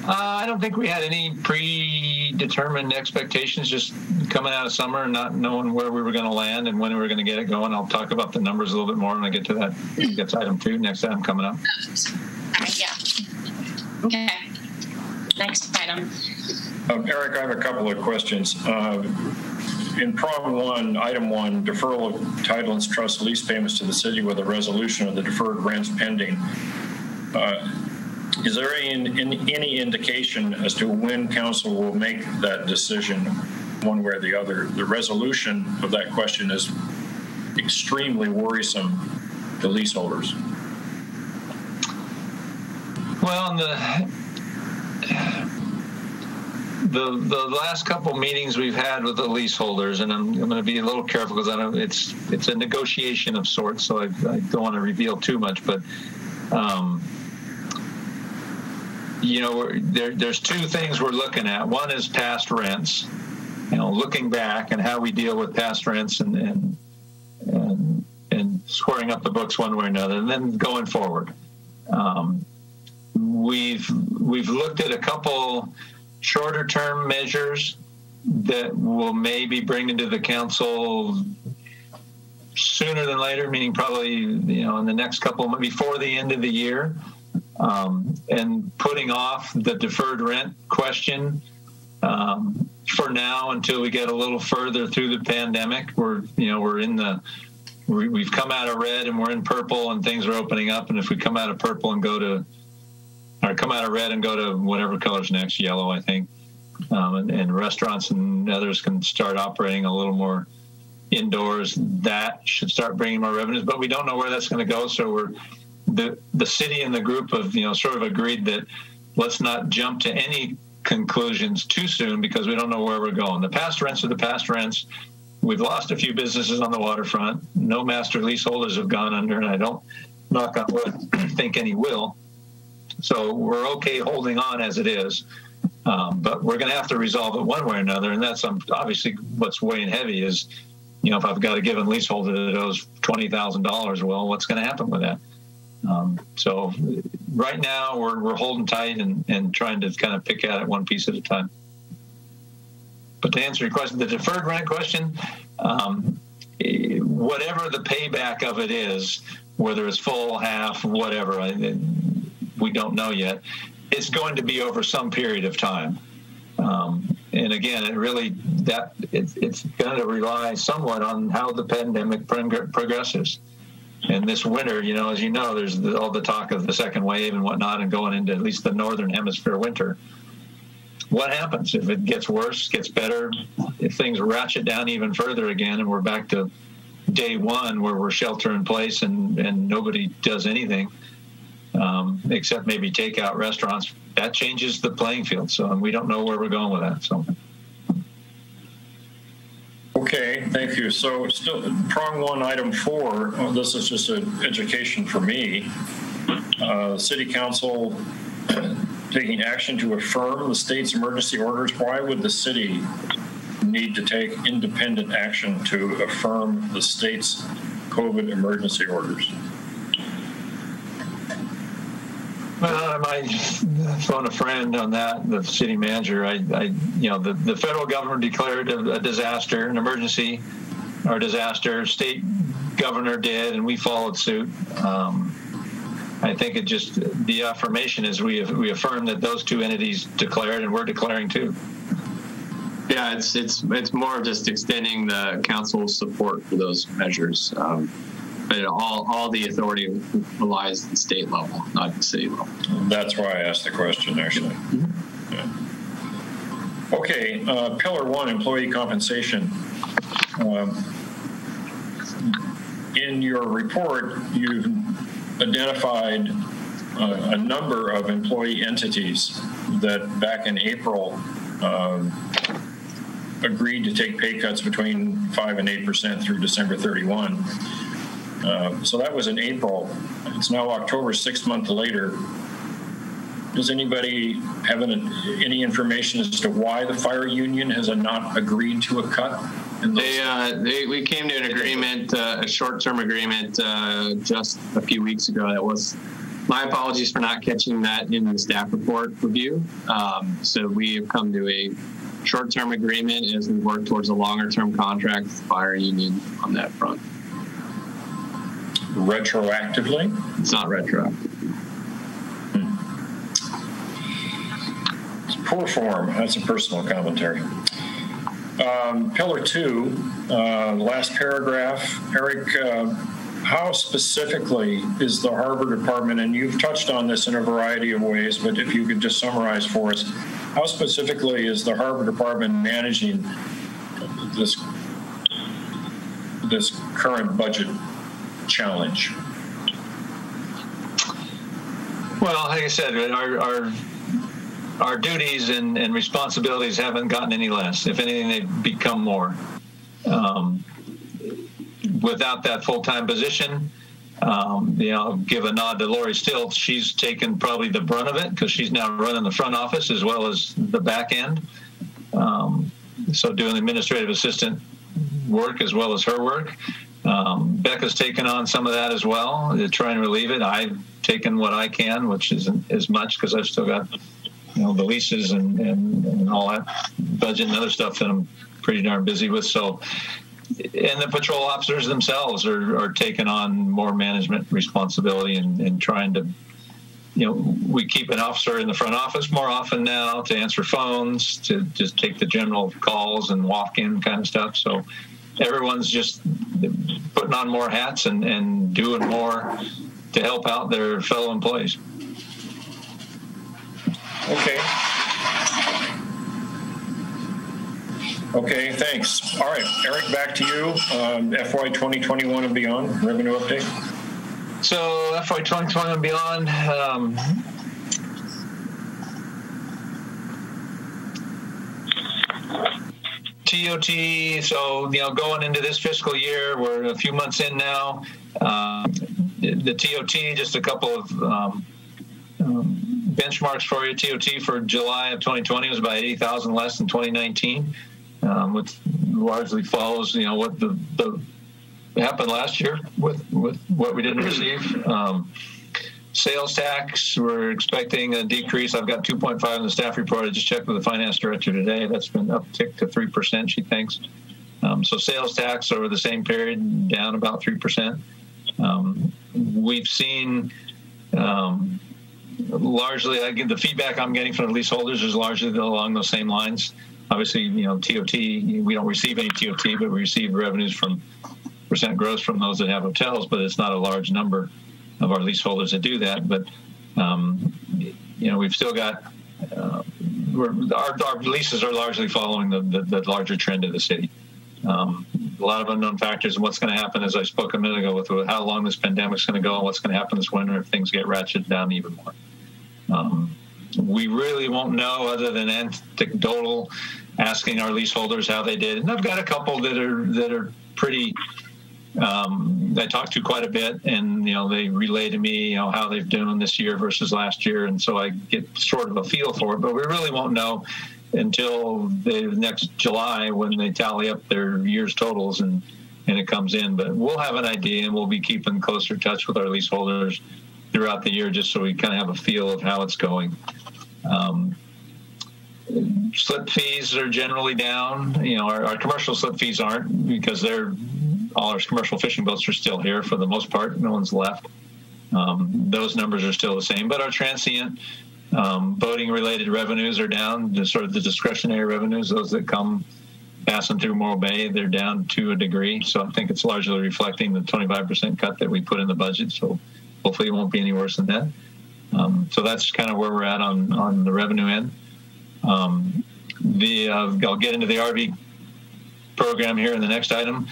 I don't think we had any predetermined expectations, just coming out of summer and not knowing where we were going to land and when we were going to get it going. I'll talk about the numbers a little bit more when I get to that. That's item 2, next item coming up. Yeah. Okay. Next item. Eric, I have a couple of questions. In prong 1, item 1, deferral of title and trust lease payments to the city with a resolution of the deferred rents pending. Is there any indication as to when council will make that decision, one way or the other? The resolution of that question is extremely worrisome to leaseholders. Well, the last couple meetings we've had with the leaseholders, and I'm going to be a little careful because it's a negotiation of sorts, so I don't want to reveal too much, but there's 2 things we're looking at. One is past rents, looking back and how we deal with past rents and squaring up the books one way or another, and then going forward. We've looked at a couple shorter term measures that will maybe bring into the council sooner than later, meaning probably in the next couple, before the end of the year, and putting off the deferred rent question for now until we get a little further through the pandemic. We've come out of red and we're in purple, and things are opening up, and if we come out of purple and come out of red and go to whatever color's next, yellow, I think, and restaurants and others can start operating a little more indoors, that should start bringing more revenues. But we don't know where that's going to go. So the city and the group of, sort of agreed that let's not jump to any conclusions too soon because we don't know where we're going. The past rents are the past rents. We've lost a few businesses on the waterfront. No master leaseholders have gone under, and I don't, knock on wood, think any will. So we're okay holding on as it is. But we're going to have to resolve it one way or another. And that's obviously what's weighing heavy is, if I've got a given leaseholder that owes $20,000, well, what's going to happen with that? So right now we're holding tight and trying to kind of pick at it one piece at a time. But to answer your question, the deferred rent question, whatever the payback of it is, whether it's full, half, whatever, we don't know yet. It's going to be over some period of time. And again, it's going to rely somewhat on how the pandemic progresses. And this winter, as you know, there's all the talk of the second wave and whatnot, and going into at least the northern hemisphere winter. What happens if it gets worse, gets better, if things ratchet down even further again, and we're back to day one where we're shelter in place and nobody does anything except maybe takeout restaurants? That changes the playing field. So we don't know where we're going with that. So. Okay, thank you. So still prong one, item 4, this is just an education for me. City Council taking action to affirm the state's emergency orders. Why would the city need to take independent action to affirm the state's COVID emergency orders? Well, I might phone a friend on that, the city manager. The federal government declared a disaster, an emergency or disaster. State governor did, and we followed suit. I think the affirmation is we affirm that those two entities declared, and we're declaring too. Yeah, it's more just extending the council's support for those measures. But all the authority lies at the state level, not at the city level. That's why I asked the question, actually. Mm-hmm. Yeah. Okay, Pillar 1, employee compensation. In your report, you've identified a number of employee entities that back in April agreed to take pay cuts between 5% and 8% through December 31. So that was in April. It's now October, 6 months later. Does anybody have any information as to why the fire union has not agreed to a cut? We came to an agreement, a short-term agreement, just a few weeks ago. That was my apologies for not catching that in the staff report review. So we have come to a short-term agreement as we work towards a longer-term contract with the fire union on that front. Retroactively? It's not retroactive. It's poor form. That's a personal commentary. Pillar 2, last paragraph. Eric, how specifically is the Harbor Department, and you've touched on this in a variety of ways, but if you could just summarize for us, how specifically is the Harbor Department managing this current budget challenge? Well, like I said, our duties and responsibilities haven't gotten any less. If anything, they've become more. Without that full-time position, I'll give a nod to Lori Stilt. She's taken probably the brunt of it because she's now running the front office as well as the back end. So doing administrative assistant work as well as her work. Becca's taken on some of that as well to try and relieve it. I've taken what I can, which isn't as much because I've still got, the leases and all that budget and other stuff that I'm pretty darn busy with. So, and the patrol officers themselves are taking on more management responsibility and trying to, we keep an officer in the front office more often now to answer phones, to just take the general calls and walk-in kind of stuff. So everyone's just putting on more hats and doing more to help out their fellow employees. Okay. Okay, thanks. All right, Eric, back to you. FY 2021 and beyond, revenue update. So FY 2021 and beyond, TOT, so, going into this fiscal year, we're a few months in now. The TOT, just a couple of benchmarks for you. TOT for July of 2020 was about 80,000 less than 2019, which largely follows, what the happened last year with what we didn't receive. Sales tax, we're expecting a decrease. I've got 2.5 in the staff report. I just checked with the finance director today. That's been upticked to 3%, she thinks. So sales tax over the same period, down about 3%. We've seen largely, the feedback I'm getting from the leaseholders is largely along those same lines. Obviously, TOT, we don't receive any TOT, but we receive revenues from percent gross from those that have hotels, but it's not a large number of our leaseholders that do that. But, we've still got, our leases are largely following the larger trend of the city. A lot of unknown factors, and what's going to happen, as I spoke a minute ago, with how long this pandemic's going to go and what's going to happen this winter if things get ratcheted down even more. We really won't know other than anecdotal asking our leaseholders how they did. And I've got a couple that are pretty, I talk to quite a bit, and, they relay to me, how they've done this year versus last year. And so I get sort of a feel for it, but we really won't know until the next July when they tally up their year's totals and it comes in. But we'll have an idea, and we'll be keeping closer touch with our leaseholders throughout the year, just so we kind of have a feel of how it's going. Slip fees are generally down. Our commercial slip fees aren't, because all our commercial fishing boats are still here for the most part. No one's left. Those numbers are still the same, but our transient boating related revenues are down. Sort of the discretionary revenues, those that come passing through Morro Bay, they're down to a degree. So I think it's largely reflecting the 25% cut that we put in the budget. So hopefully it won't be any worse than that. So that's kind of where we're at on the revenue end. I'll get into the RV program here in the next item.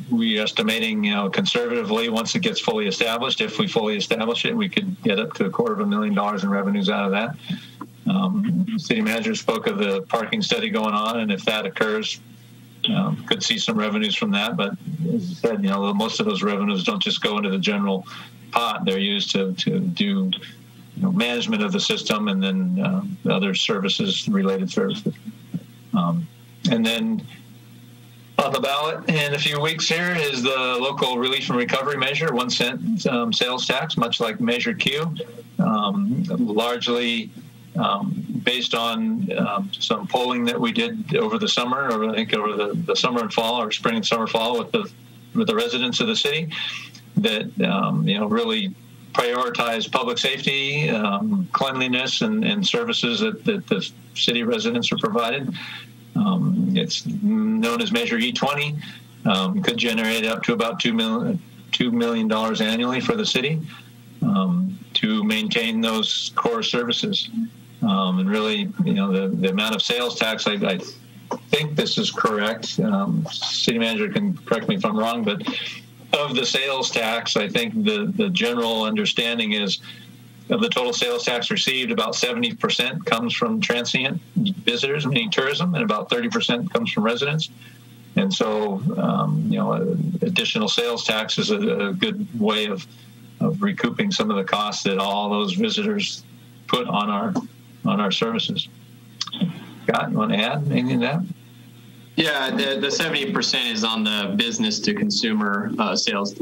We're estimating, conservatively, once it gets fully established, if we fully establish it, we could get up to $250,000 in revenues out of that. City manager spoke of the parking study going on, and if that occurs, could see some revenues from that. But as I said, most of those revenues don't just go into the general pot. They're used to do management of the system, and then other related services. And then on the ballot in a few weeks here is the local relief and recovery measure, 1 cent sales tax, much like Measure Q, largely based on some polling that we did over the summer, or I think over the summer and fall, or spring and summer fall, with the residents of the city, that really prioritize public safety, cleanliness, and services that the city residents are provided. It's known as Measure E20. Could generate up to about $2 million annually for the city to maintain those core services. And really, the amount of sales tax, I think this is correct. City manager can correct me if I'm wrong, but of the sales tax, I think the general understanding is, of the total sales tax received, about 70% comes from transient visitors, meaning tourism, and about 30% comes from residents. And so, additional sales tax is a good way of recouping some of the costs that all those visitors put on our services. Scott, you want to add anything to that? Yeah, the 70% is on the business to consumer sales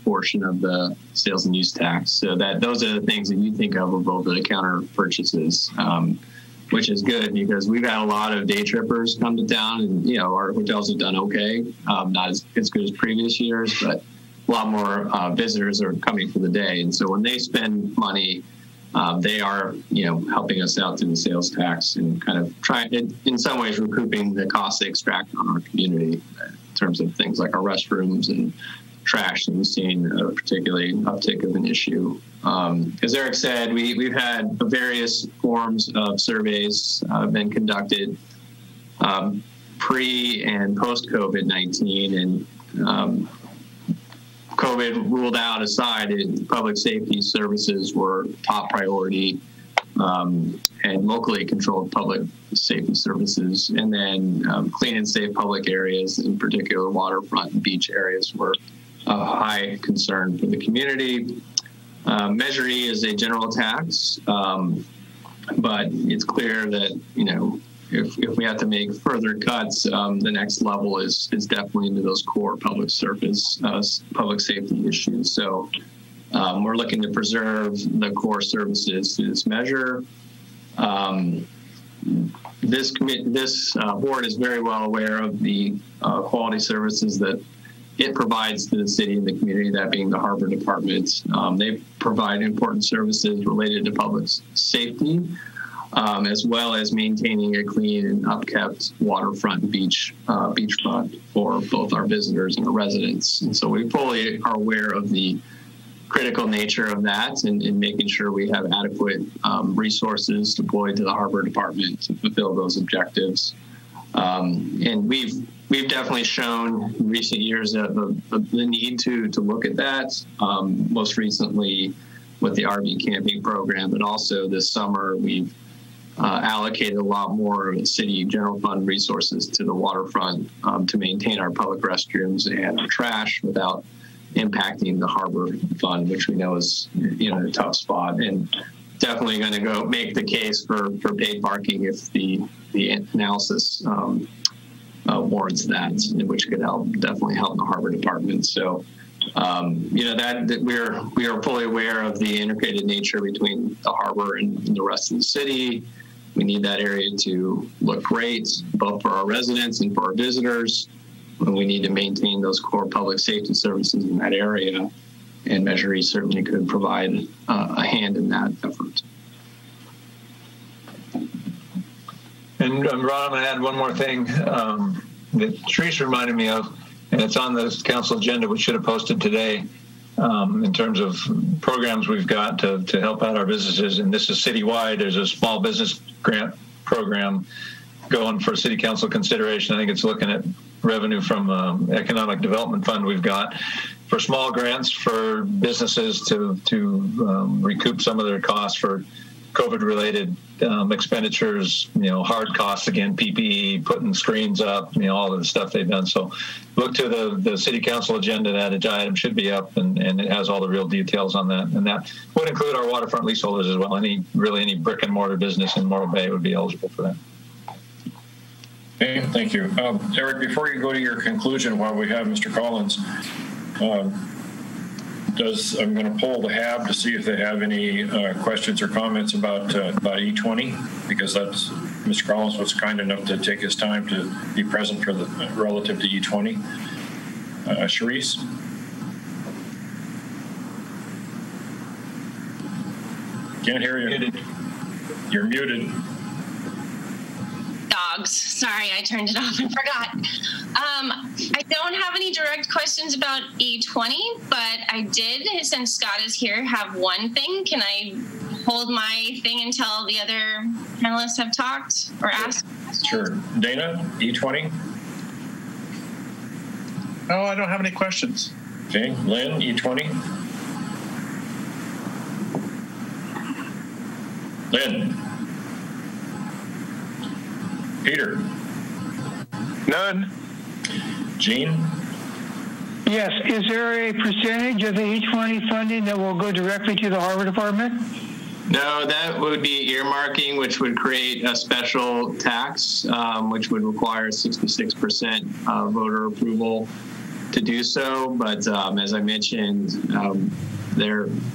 portion of the sales and use tax. So those are the things that you think of over the counter purchases, which is good because we've had a lot of day trippers come to town, and our hotels have done okay, not as good as previous years, but a lot more visitors are coming for the day, and so when they spend money, they are, helping us out through the sales tax and kind of trying, in some ways, recouping the costs they extract on our community in terms of things like our restrooms and trash. And we've seen particularly uptick of an issue As Eric said, we've had various forms of surveys been conducted pre and post COVID-19, and COVID ruled out aside, public safety services were top priority, and locally controlled public safety services, and then clean and safe public areas, in particular waterfront and beach areas, were a high concern for the community. Measure E is a general tax, but it's clear that, you know, if we have to make further cuts, the next level is definitely into those core public safety issues. So we're looking to preserve the core services through this measure. This board is very well aware of the quality services that it provides to the city and the community, that being the Harbor Department. They provide important services related to public safety, as well as maintaining a clean and upkept waterfront beachfront for both our visitors and our residents. And so we fully are aware of the critical nature of that, and making sure we have adequate resources deployed to the Harbor Department to fulfill those objectives. And we've definitely shown in recent years the need to look at that, most recently with the RV camping program, but also this summer we've allocated a lot more city general fund resources to the waterfront to maintain our public restrooms and our trash without impacting the harbor fund, which we know is in a tough spot, and definitely going to go make the case for paid parking if the analysis warrants that, which could definitely help the Harbor Department. So you know, that we are fully aware of the integrated nature between the harbor and the rest of the city. We need that area to look great, both for our residents and for our visitors. We need to maintain those core public safety services in that area, and Measure E certainly could provide a hand in that effort. And Ron, I'm going to add one more thing that Teresa reminded me of, and it's on the council agenda, we should have posted today, in terms of programs we've got to help out our businesses. And this is citywide. There's a small business grant program going for city council consideration. I think it's looking at revenue from economic development fund we've got for small grants for businesses to recoup some of their costs for COVID-related expenditures, you know, hard costs, again, PPE, putting screens up, you know, all of the stuff they've done. So look to the city council agenda. That item should be up, and it has all the real details on that. And that would include our waterfront leaseholders as well. Any brick and mortar business in Morro Bay would be eligible for that. Okay, thank you. Eric, before you go to your conclusion, while we have Mr. Collins, I'm going to poll the HAB to see if they have any questions or comments about E20, because that's Mr. Collins was kind enough to take his time to be present for the relative to E20. Charisse? Can't hear you. You're muted. Dogs. Sorry, I turned it off and forgot. I don't have any direct questions about E20, but I did, since Scott is here, have one thing. Can I hold my thing until the other panelists have talked or asked? Sure. Dana, E20? No, I don't have any questions. Okay. Lynn, E20? Lynn? Peter? None. Gene? Yes. Is there a percentage of the E20 funding that will go directly to the Harbor Department? No, that would be earmarking, which would create a special tax, which would require 66% voter approval to do so. But as I mentioned,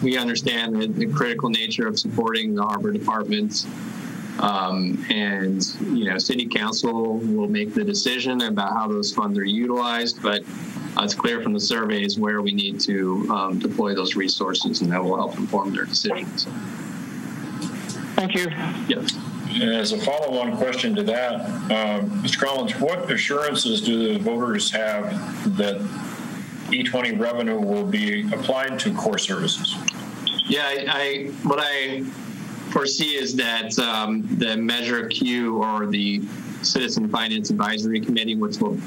we understand the critical nature of supporting the Harbor Department. And, you know, City Council will make the decision about how those funds are utilized, but it's clear from the surveys where we need to deploy those resources, and that will help inform their decisions. Thank you. Yes. As a follow-on question to that, Mr. Collins, what assurances do the voters have that E20 revenue will be applied to core services? Yeah, what I foresee is that the Measure Q, or the Citizen Finance Advisory Committee, which will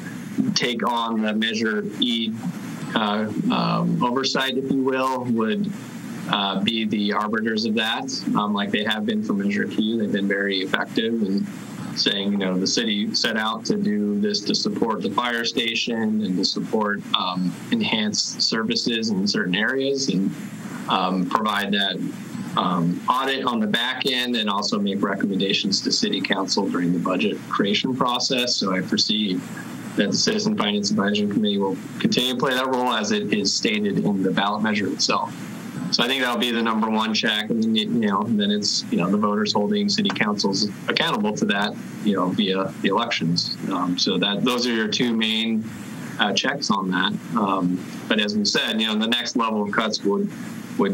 take on the Measure E oversight, if you will, would be the arbiters of that, like they have been for Measure Q. They've been very effective in saying, the city set out to do this to support the fire station and to support enhanced services in certain areas, and provide that audit on the back end, and also make recommendations to City Council during the budget creation process. So I foresee that the Citizen Finance Advisory Committee will continue to play that role as it is stated in the ballot measure itself. So I think that'll be the number one check, and then it's the voters holding city councils accountable to that, via the elections. So those are your two main checks on that. But as we said, the next level of cuts would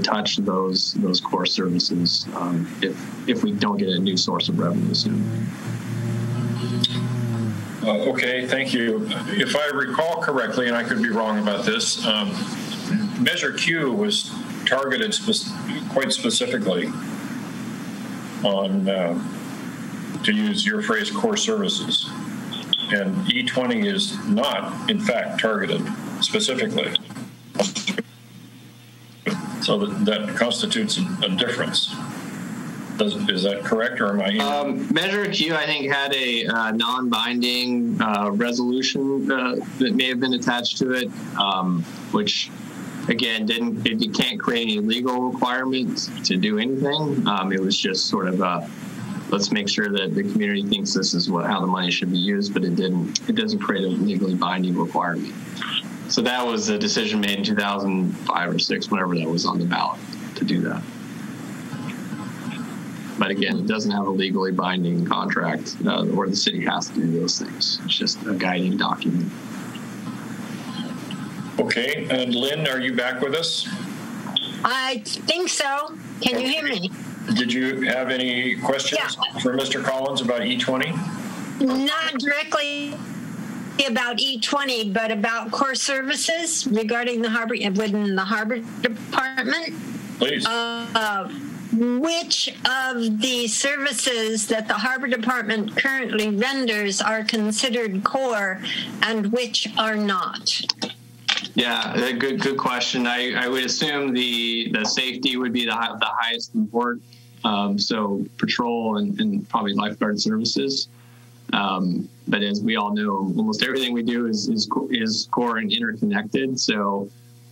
touch those core services if we don't get a new source of revenue soon. Okay, thank you. If I recall correctly, and I could be wrong about this, Measure Q was targeted quite specifically on, to use your phrase, core services. And E20 is not, in fact, targeted specifically. So that constitutes a difference. Is that correct, or am I? Measure Q, I think, had a non-binding resolution that may have been attached to it, which, again, it can't create any legal requirements to do anything. It was just sort of let's make sure that the community thinks this is how the money should be used, but it doesn't create a legally binding requirement. So that was a decision made in 2005 or 6, whenever that was on the ballot, to do that. But again, it doesn't have a legally binding contract where the city has to do those things. It's just a guiding document. Okay, and Lynn, are you back with us? I think so. Can you hear me? Did you have any questions for Mr. Collins about E20? Not directly about E20, but about core services regarding the harbor, within the harbor department. Please. Which of the services that the harbor department currently renders are considered core, and which are not? Yeah, good question. I would assume the safety would be the highest import. So patrol and probably lifeguard services. But as we all know, almost everything we do is core and interconnected. So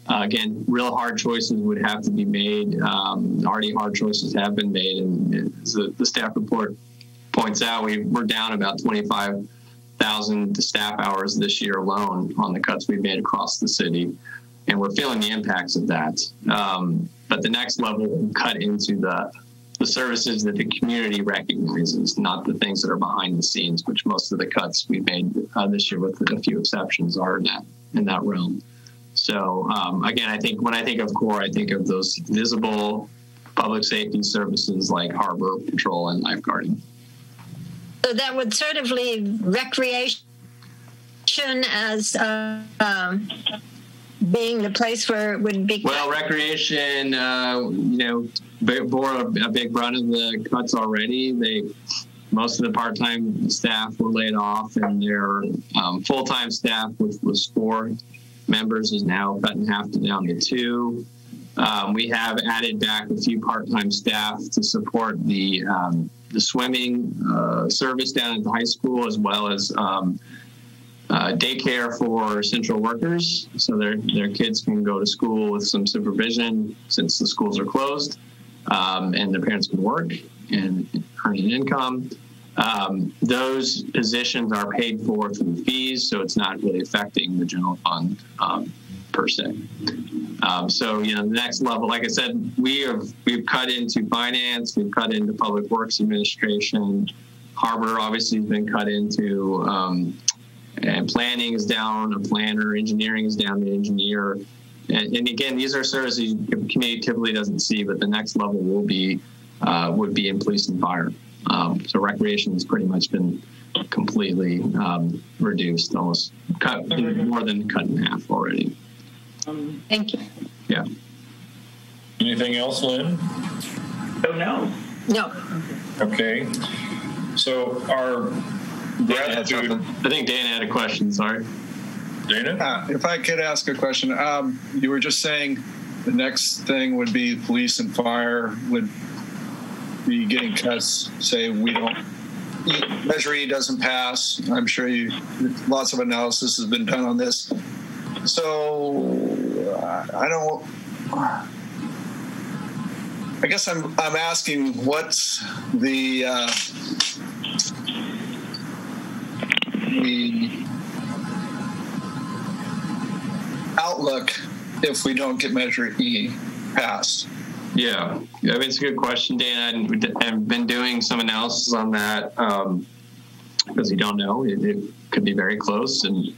again, real hard choices would have to be made. Already hard choices have been made, and as the staff report points out, we're down about 25,000 staff hours this year alone on the cuts we've made across the city, and we're feeling the impacts of that. But the next level will cut into the services that the community recognizes, not the things that are behind the scenes, which most of the cuts we've made this year, with a few exceptions, are in that realm. So again, I think when I think of core, I think of those visible public safety services like harbor patrol and lifeguarding. So that would sort of leave recreation as being the place where it would be. Well, recreation, bore a big run of the cuts already. Most of the part-time staff were laid off, and their full-time staff, which was 4 members, is now cut in half down to 2. We have added back a few part-time staff to support the swimming service down at the high school, as well as daycare for central workers, so their kids can go to school with some supervision since the schools are closed, and their parents can work and earn an income. Those positions are paid for through fees, so it's not really affecting the general fund per se. So, the next level, like I said, we've cut into finance, we've cut into public works administration. Harbor obviously has been cut into, and planning is down a planner, engineering is down an engineer. And again, these are services the community typically doesn't see, but the next level would be in police and fire. So recreation has pretty much been completely reduced, almost more than cut in half already. Thank you. Yeah. Anything else, Lynn? Oh, no. No. Okay. So our gratitude. I think Dana had a question. Sorry. Dana? If I could ask a question, you were just saying the next thing would be police and fire would be getting cuts. Say we don't, Measure E doesn't pass. I'm sure lots of analysis has been done on this. So I guess I'm asking what's the outlook if we don't get Measure E passed? Yeah, I mean, it's a good question, Dana. I've been doing some analysis on that because you don't know. It could be very close. And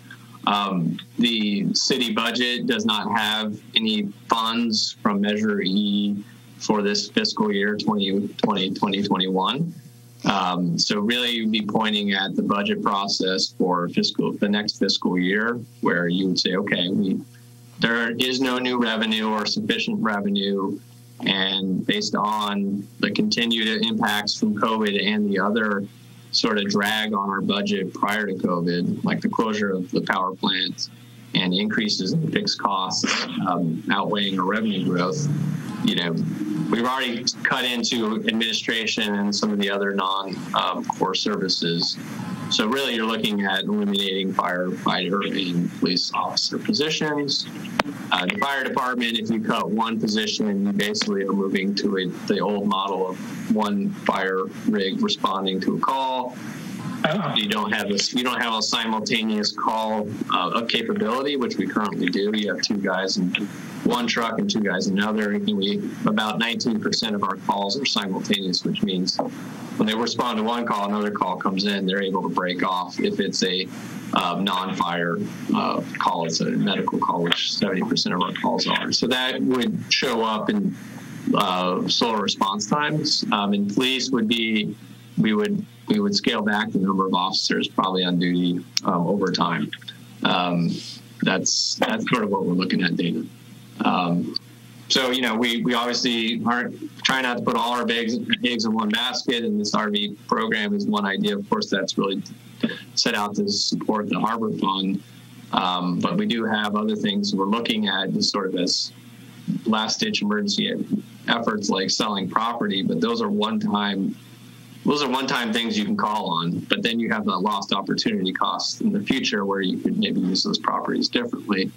the city budget does not have any funds from Measure E for this fiscal year, 2020-2021. So really you'd be pointing at the budget process for the next fiscal year, where you would say, okay, there is no new revenue or sufficient revenue, and based on the continued impacts from COVID and the other sort of drag on our budget prior to COVID, like the closure of the power plants and increases in fixed costs outweighing our revenue growth, we've already cut into administration and some of the other non-core services. So really you're looking at eliminating firefighter and police officer positions. The fire department, if you cut one position, you basically are moving to the old model of one fire rig responding to a call. You don't have a simultaneous call capability, which we currently do. You have two guys in one truck and two guys in another. About 19% of our calls are simultaneous, which means when they respond to one call, another call comes in, they're able to break off. If it's a non-fire call, it's a medical call, which 70% of our calls are. So that would show up in slower response times. In police would be, we would scale back the number of officers probably on duty over time. That's sort of what we're looking at, Dana. So, we obviously aren't trying not to put all our eggs in one basket, and this RV program is one idea. Of course, that's really set out to support the Harbor Fund. But we do have other things we're looking at just sort of as last-ditch emergency efforts like selling property, but those are one-time things you can call on, but then you have the lost opportunity costs in the future where you could maybe use those properties differently,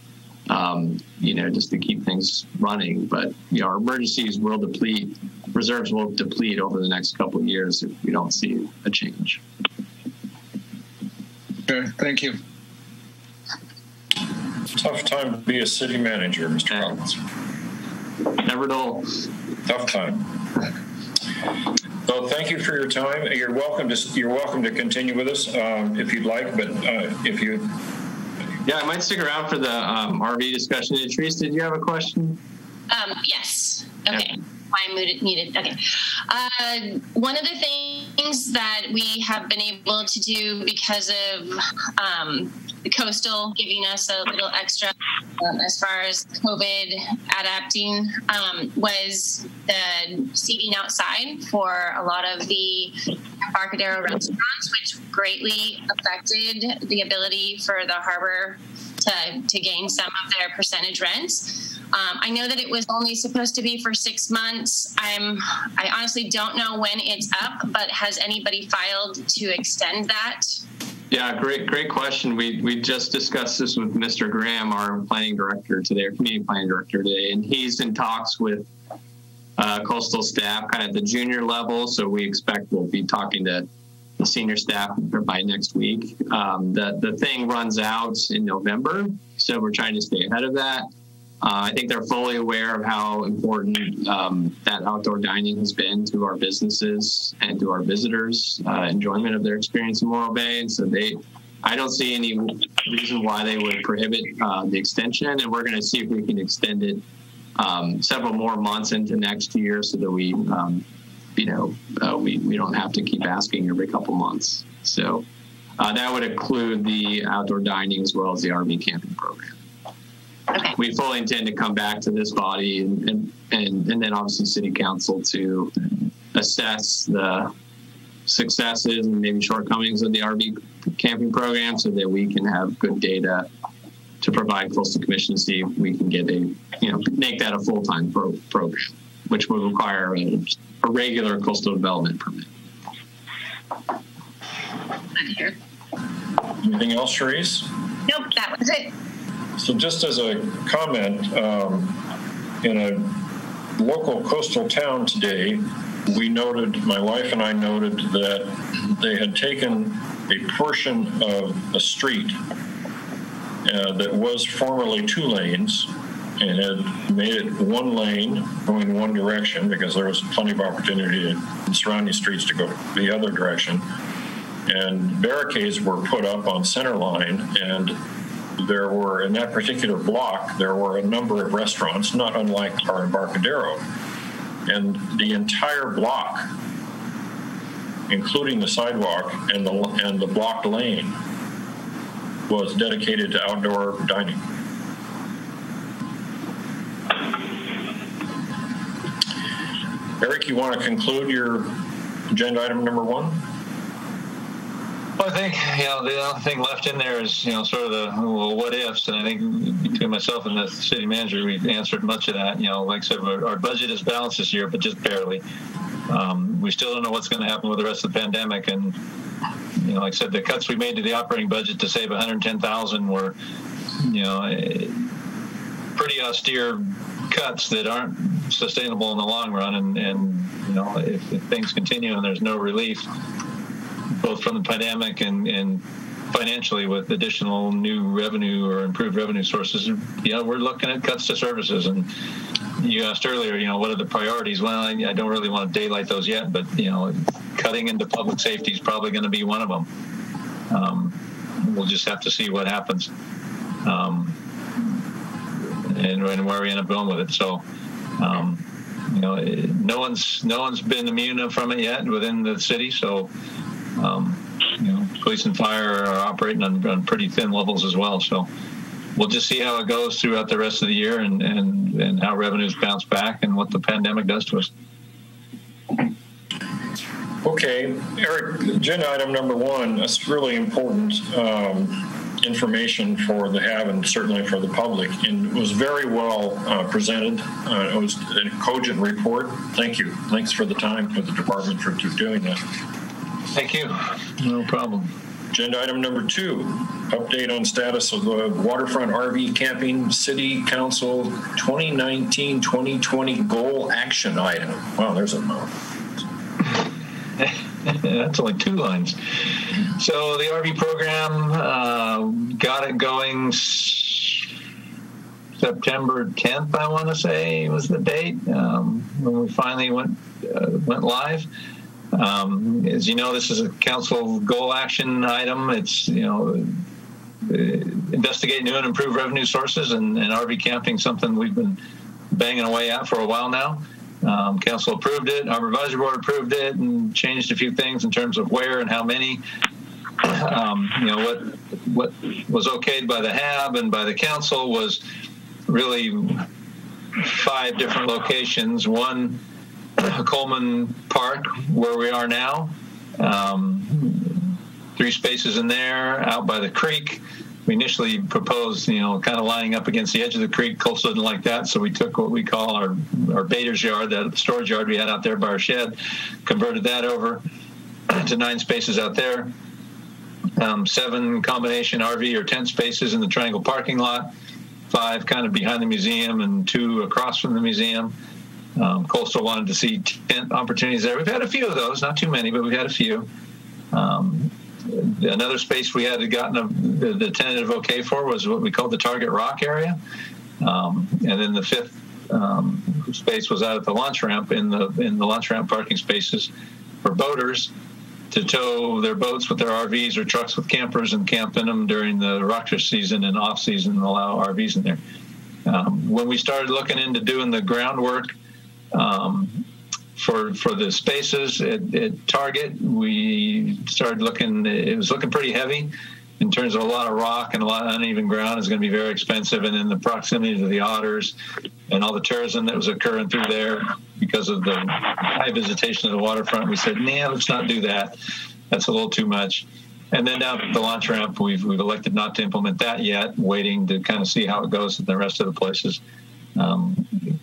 just to keep things running. But, our emergencies will deplete, reserves will deplete over the next couple of years if we don't see a change. Okay, thank you. Tough time to be a city manager, Mr. Robbins. Never dull. Tough time. Well, thank you for your time. You're welcome to continue with us if you'd like. But if you, I might stick around for the RV discussion. Therese, did you have a question? Yes. Okay. Yeah. I'm muted. Okay. One of the things that we have been able to do because of the coastal giving us a little extra as far as COVID adapting was the seating outside for a lot of the Embarcadero restaurants, which greatly affected the ability for the harbor to gain some of their percentage rents. I know that it was only supposed to be for 6 months. I honestly don't know when it's up, but has anybody filed to extend that? Yeah, great question. We just discussed this with Mr. Graham, our planning director today, our community planning director today, and he's in talks with coastal staff kind of at the junior level. So we expect we'll be talking to the senior staff by next week. The thing runs out in November, so we're trying to stay ahead of that. I think they're fully aware of how important that outdoor dining has been to our businesses and to our visitors' enjoyment of their experience in Morro Bay. And so I don't see any reason why they would prohibit the extension. And we're going to see if we can extend it several more months into next year so that we don't have to keep asking every couple months. So that would include the outdoor dining as well as the RV camping program. we fully intend to come back to this body and then obviously City Council to assess the successes and maybe shortcomings of the RV camping program so that we can have good data to provide Coastal Commission to see if we can get make that a full-time program, which would require a regular coastal development permit. Anything else, Charisse? Nope, that was it. So just as a comment, in a local coastal town today, my wife and I noted that they had taken a portion of a street that was formerly 2 lanes and had made it 1 lane going one direction because there was plenty of opportunity in surrounding streets to go the other direction. And barricades were put up on center line, and there were, in that particular block, there were a number of restaurants, not unlike our Embarcadero. And the entire block, including the sidewalk and the blocked lane, was dedicated to outdoor dining. Eric, you want to conclude your agenda item number 1? Well, I think, the only thing left in there is, sort of the what ifs. And I think between myself and the city manager, we've answered much of that. Like I said, our budget is balanced this year, but just barely. We still don't know what's going to happen with the rest of the pandemic. And, like I said, the cuts we made to the operating budget to save $110,000 were, pretty austere cuts that aren't sustainable in the long run. And if things continue and there's no relief, both from the pandemic and financially with additional new revenue or improved revenue sources, we're looking at cuts to services. And you asked earlier, what are the priorities? Well, I don't really want to daylight those yet, but, cutting into public safety is probably going to be one of them. We'll just have to see what happens and where we end up going with it. So, no one's been immune from it yet within the city. So, police and fire are operating on pretty thin levels as well. So we'll just see how it goes throughout the rest of the year and how revenues bounce back and what the pandemic does to us. Okay, Eric, agenda item number 1, that's really important information for the HAB and certainly for the public, and it was very well presented. It was a cogent report. Thank you. Thanks for the time for the department for doing that. Thank you. No problem. Agenda item number 2, update on status of the Waterfront RV Camping City Council 2019-2020 Goal Action Item. Wow, there's a mouth. That's only 2 lines. So the RV program got it going September 10th, I want to say was the date when we finally went live. As you know, this is a council goal action item. It's, investigate new and improved revenue sources, and RV camping, something we've been banging away at for a while now. Council approved it, our advisory board approved it, and changed a few things in terms of where and how many. What was okayed by the HAB and by the council was really 5 different locations. One, Coleman Park, where we are now, 3 spaces in there, out by the creek. We initially proposed, kind of lining up against the edge of the creek. Coastal didn't like that, so we took what we call our baiter's yard, that storage yard we had out there by our shed, converted that over to 9 spaces out there, 7 combination RV or tent spaces in the Triangle parking lot, 5 kind of behind the museum, and 2 across from the museum. Coastal wanted to see tent opportunities there. We've had a few of those, not too many, but we've had a few. Another space we had gotten the tentative okay for was what we called the Target Rock area. And then the 5th space was out at the launch ramp in the launch ramp parking spaces for boaters to tow their boats with their RVs or trucks with campers and camp in them during the rockfish season and off season and allow RVs in there. When we started looking into doing the groundwork for the spaces at Target, we started looking. It was looking pretty heavy. in terms of a lot of rock and a lot of uneven ground is going to be very expensive. And then the proximity to the otters and all the tourism that was occurring through there because of the high visitation of the waterfront, we said, nah, let's not do that. That's a little too much. And then down at the launch ramp, we've elected not to implement that yet, waiting to kind of see how it goes in the rest of the places.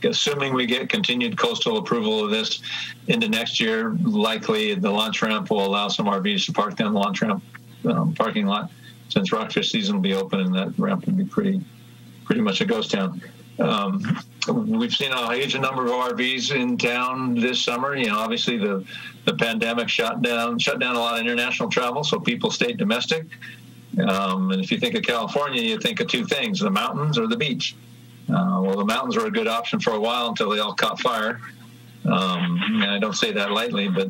Assuming we get continued coastal approval of this into next year, likely the launch ramp will allow some RVs to park down the launch ramp parking lot, since rockfish season will be open and that ramp will be pretty much a ghost town. We've seen a huge number of RVs in town this summer. Obviously the pandemic shut down a lot of international travel, so people stayed domestic. And if you think of California, you think of two things: the mountains or the beach. Well, the mountains were a good option for a while until they all caught fire. And I don't say that lightly, but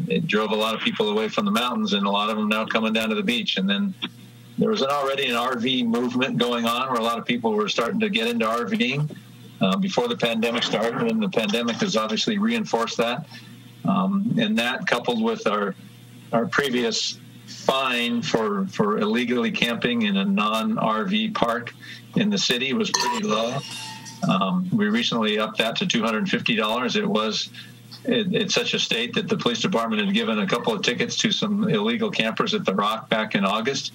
it drove a lot of people away from the mountains, and a lot of them now coming down to the beach. And then there was already an RV movement going on where a lot of people were starting to get into RVing before the pandemic started, and the pandemic has obviously reinforced that. And that, coupled with our previous fine for illegally camping in a non-RV park in the city, was pretty low. We recently upped that to $250. It's such a state that the police department had given a couple of tickets to some illegal campers at the Rock back in August.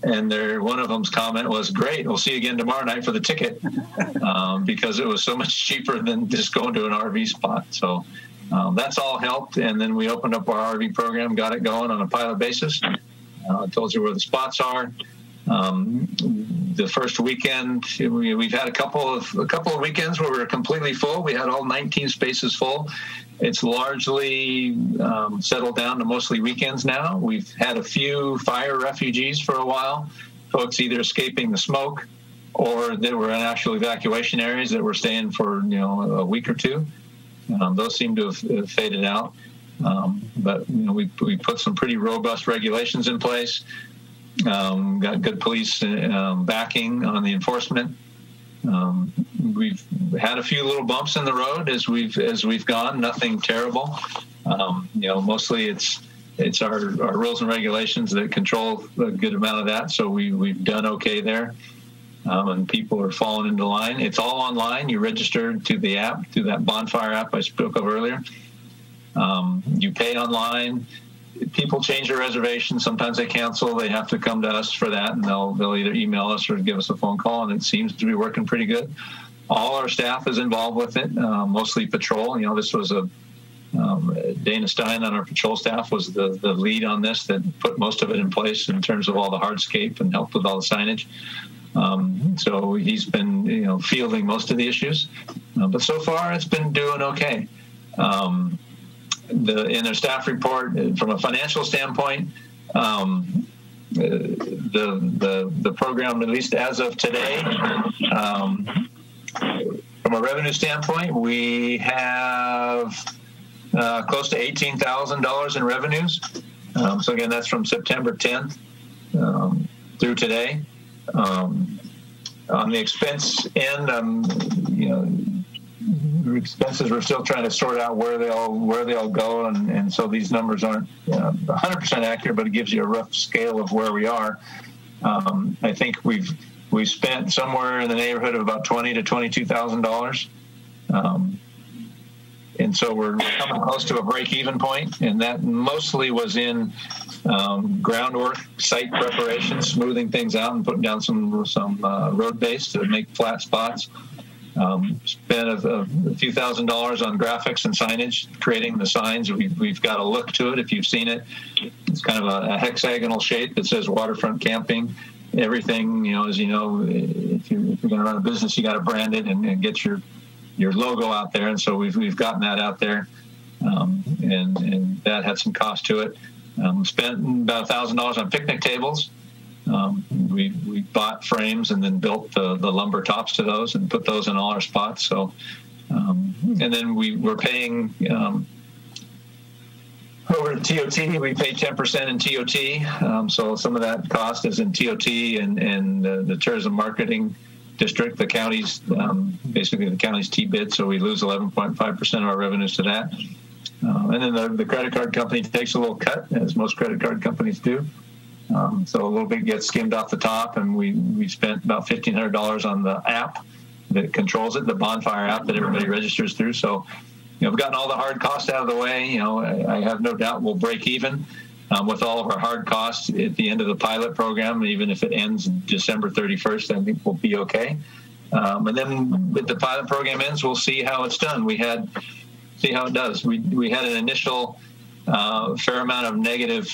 And one of them's comment was, "Great, we'll see you again tomorrow night for the ticket," because it was so much cheaper than just going to an RV spot. So that's all helped. And then we opened up our RV program, got it going on a pilot basis. I told you where the spots are. The first weekend, we've had a couple of weekends where we were completely full. We had all 19 spaces full. It's largely settled down to mostly weekends now. We've had a few fire refugees for a while, folks either escaping the smoke or they were in actual evacuation areas that were staying for a week or two. Those seem to have faded out. But we put some pretty robust regulations in place. Got good police backing on the enforcement. We've had a few little bumps in the road as we've gone. Nothing terrible. Mostly it's our rules and regulations that control a good amount of that. So we've done okay there, and people are falling into line. It's all online. You registered to the app, through that Bonfire app I spoke of earlier. You pay online. People change their reservations. Sometimes they cancel. They have to come to us for that, and they'll either email us or give us a phone call, and it seems to be working pretty good. All our staff is involved with it, mostly patrol. This was Dana Stein on our patrol staff was the lead on this, that put most of it in place in terms of all the hardscape and helped with all the signage. So he's been fielding most of the issues, but so far it's been doing okay. In their staff report, from a financial standpoint, the program, at least as of today, from a revenue standpoint, we have close to $18,000 in revenues. So again, that's from September 10th through today. On the expense end, expenses, we're still trying to sort out where they all go, and so these numbers aren't 100% accurate, but it gives you a rough scale of where we are. I think we've spent somewhere in the neighborhood of about $20,000 to $22,000, and so we're coming close to a break-even point, and that mostly was in groundwork, site preparation, smoothing things out, and putting down some road base to make flat spots. Spent a few $1,000s on graphics and signage, creating the signs. We've got a look to it. If you've seen it, it's kind of a hexagonal shape that says waterfront camping. Everything, as you know, if you're going to run a business, you got to brand it and get your logo out there. And so we've gotten that out there, and that had some cost to it. Spent about $1,000 on picnic tables. We bought frames and then built the lumber tops to those and put those in all our spots. So, and then we were paying over at TOT. We pay 10% in TOT. So some of that cost is in TOT and the tourism marketing district, the county's basically the county's T-bid. So we lose 11.5% of our revenues to that. And then the credit card company takes a little cut, as most credit card companies do. So a little bit gets skimmed off the top, and we spent about $1,500 on the app that controls it, the Bonfire app that everybody registers through. So, we've gotten all the hard costs out of the way. I have no doubt we'll break even with all of our hard costs at the end of the pilot program. Even if it ends December 31st, I think we'll be okay. And then if the pilot program ends, we'll see how it's done. See how it does. We had an initial fair amount of negative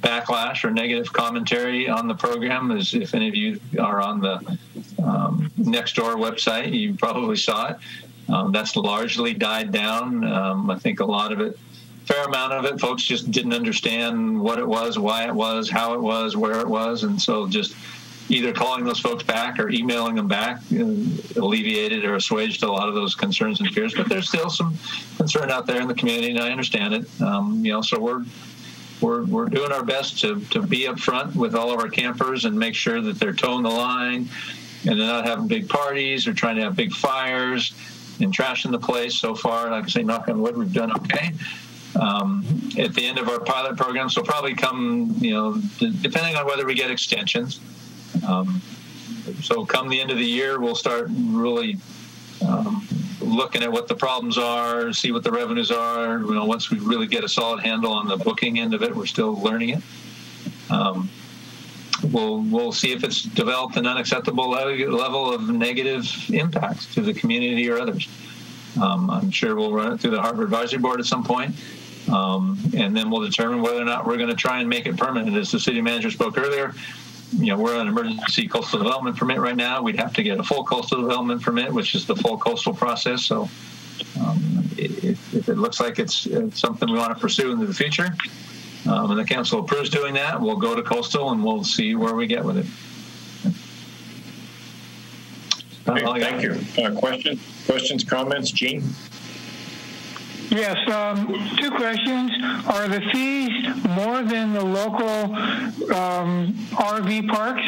backlash or negative commentary on the program. As if any of you are on the Nextdoor website, you probably saw it. That's largely died down. I think fair amount of it, folks just didn't understand what it was, why it was, how it was, where it was, and so just either calling those folks back or emailing them back alleviated or assuaged a lot of those concerns and fears. But there's still some concern out there in the community, and I understand it. So we're doing our best to be up front with all of our campers and make sure that they're toeing the line and they're not having big parties or trying to have big fires and trashing the place. So far, like I say, knock on wood, we've done okay. At the end of our pilot program, so probably come, depending on whether we get extensions. So come the end of the year, we'll start really looking at what the problems are, see what the revenues are. Once we really get a solid handle on the booking end of it, we're still learning it. We'll see if it's developed an unacceptable level of negative impacts to the community or others. I'm sure we'll run it through the Harbor Advisory Board at some point, and then we'll determine whether or not we're going to try and make it permanent. As the city manager spoke earlier, we're on an emergency coastal development permit right now. We'd have to get a full coastal development permit, which is the full coastal process. So if it looks like it's something we want to pursue into the future, and the council approves doing that, we'll go to coastal and we'll see where we get with it. Okay, thank you. Questions, comments, Gene? Yes, two questions. Are the fees more than the local RV parks?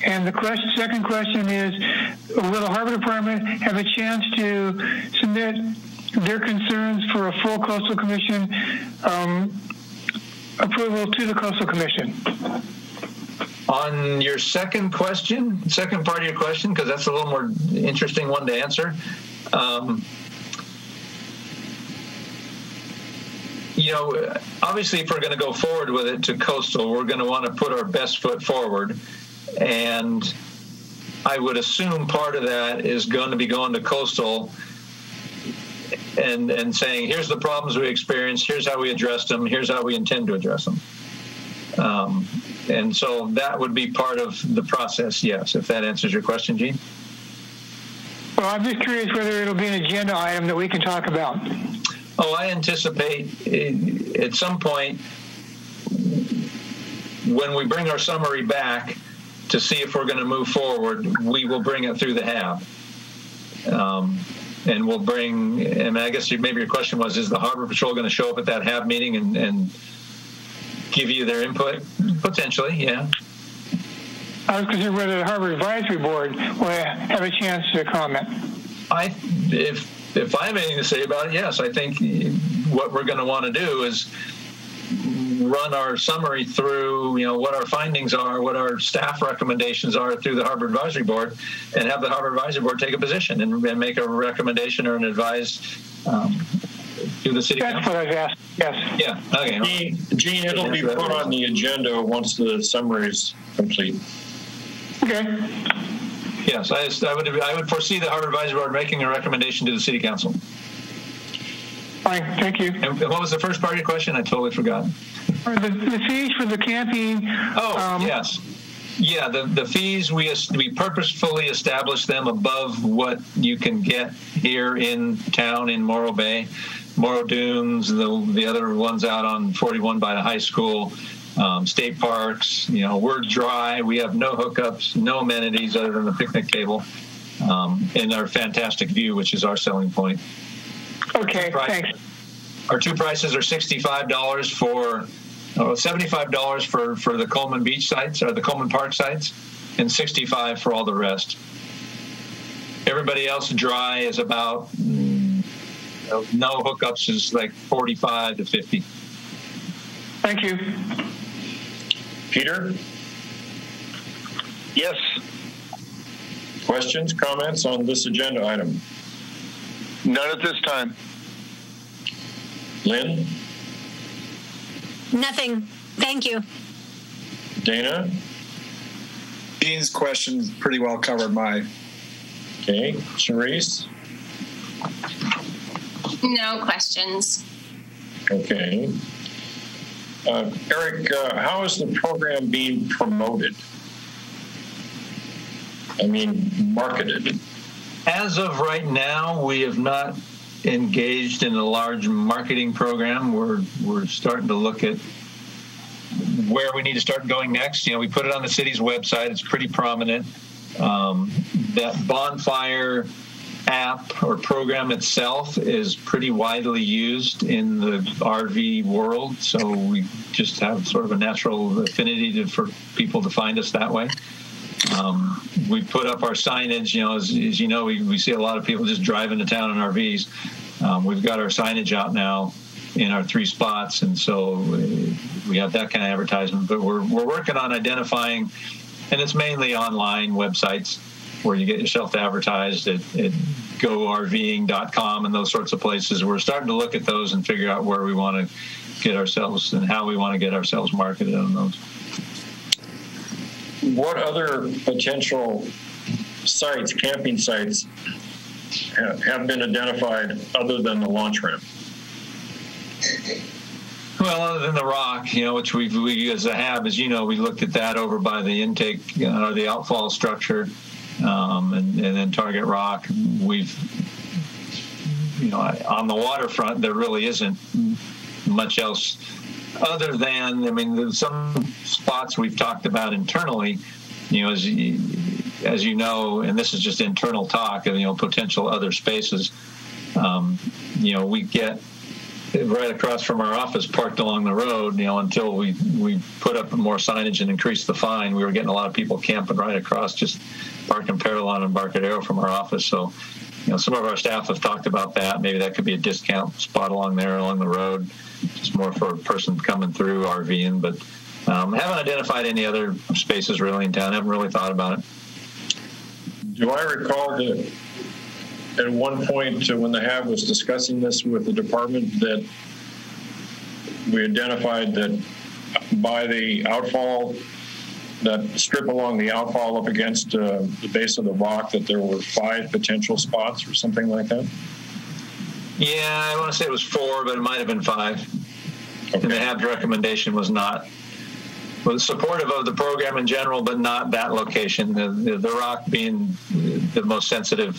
And the second question is, will the Harbor Department have a chance to submit their concerns for a full Coastal Commission approval to the Coastal Commission? On your second part of your question, because that's a little more interesting one to answer. Obviously, if we're going to go forward with it to coastal, we're going to want to put our best foot forward. And I would assume part of that is going to be going to coastal and saying, here's the problems we experienced, here's how we addressed them, here's how we intend to address them. And so that would be part of the process, yes, if that answers your question, Gene. Well, I'm just curious whether it'll be an agenda item that we can talk about. Oh, I anticipate at some point when we bring our summary back to see if we're going to move forward, we will bring it through the HAB. And we'll bring, and I guess maybe your question was, is the Harbor Patrol going to show up at that HAB meeting and give you their input? Potentially, yeah. I was concerned whether the Harbor Advisory Board will have a chance to comment. If I have anything to say about it, yes. I think what we're going to want to do is run our summary through, what our findings are, what our staff recommendations are through the Harbor Advisory Board, and have the Harbor Advisory Board take a position and make a recommendation or an advice to the city council. That's what I've asked, yes. Yeah, okay. Gene, it'll be put on the agenda once the summary is complete. Okay. Yes, I would foresee the Harbor Advisory Board making a recommendation to the city council. Fine, thank you. And what was the first part of your question? I totally forgot. The fees for the camping. Yes. Yeah, the fees, we purposefully established them above what you can get here in town in Morro Bay, Morro Dunes, the other ones out on 41 by the high school, state parks. We're dry. We have no hookups, no amenities other than the picnic table, and our fantastic view, which is our selling point. Okay, thanks. Our two prices are $65 for, $75 for the Coleman Beach sites or the Coleman Park sites, and $65 for all the rest. Everybody else dry is about no hookups is like $45 to $50. Thank you. Peter? Yes. Questions, comments on this agenda item? None at this time. Lynn? Nothing. Thank you. Dana? Dean's question pretty well covered my. Okay. Charisse? No questions. Okay. Eric, how is the program being promoted? I mean, marketed. As of right now, we have not engaged in a large marketing program. We're starting to look at where we need to start going next. We put it on the city's website. It's pretty prominent. That bonfire app or program itself is pretty widely used in the RV world, so we just have sort of a natural affinity for people to find us that way. We put up our signage. As you know, we see a lot of people just driving to town in RVs. We've got our signage out now in our 3 spots, and so we have that kind of advertisement. But we're working on identifying, and it's mainly online websites where you get yourself to advertise at GoRVing.com and those sorts of places. We're starting to look at those and figure out where we want to get ourselves and how we want to get ourselves marketed on those. What other potential sites, camping sites, have been identified other than the launch ramp? Well, other than the rock, which we as a HAB, as you know, we looked at that over by the intake or the outfall structure, and then Target Rock. We've, on the waterfront, there really isn't much else other than, some spots we've talked about internally, as you know, and this is just internal talk of, potential other spaces. We get right across from our office parked along the road, until we put up more signage and increased the fine. We were getting a lot of people camping right across, just parking parallel on Embarcadero from our office. So, some of our staff have talked about that. Maybe that could be a discount spot along there, along the road, just more for a person coming through RVing. But haven't identified any other spaces really in town. Haven't really thought about it. Do I recall that at one point when the HAB was discussing this with the department that we identified that by the outfall, that strip along the outfall up against the base of the rock, that there were 5 potential spots or something like that? Yeah, I want to say it was 4, but it might have been 5. Okay. And the HAB's recommendation was supportive of the program in general, but not that location. The rock being the most sensitive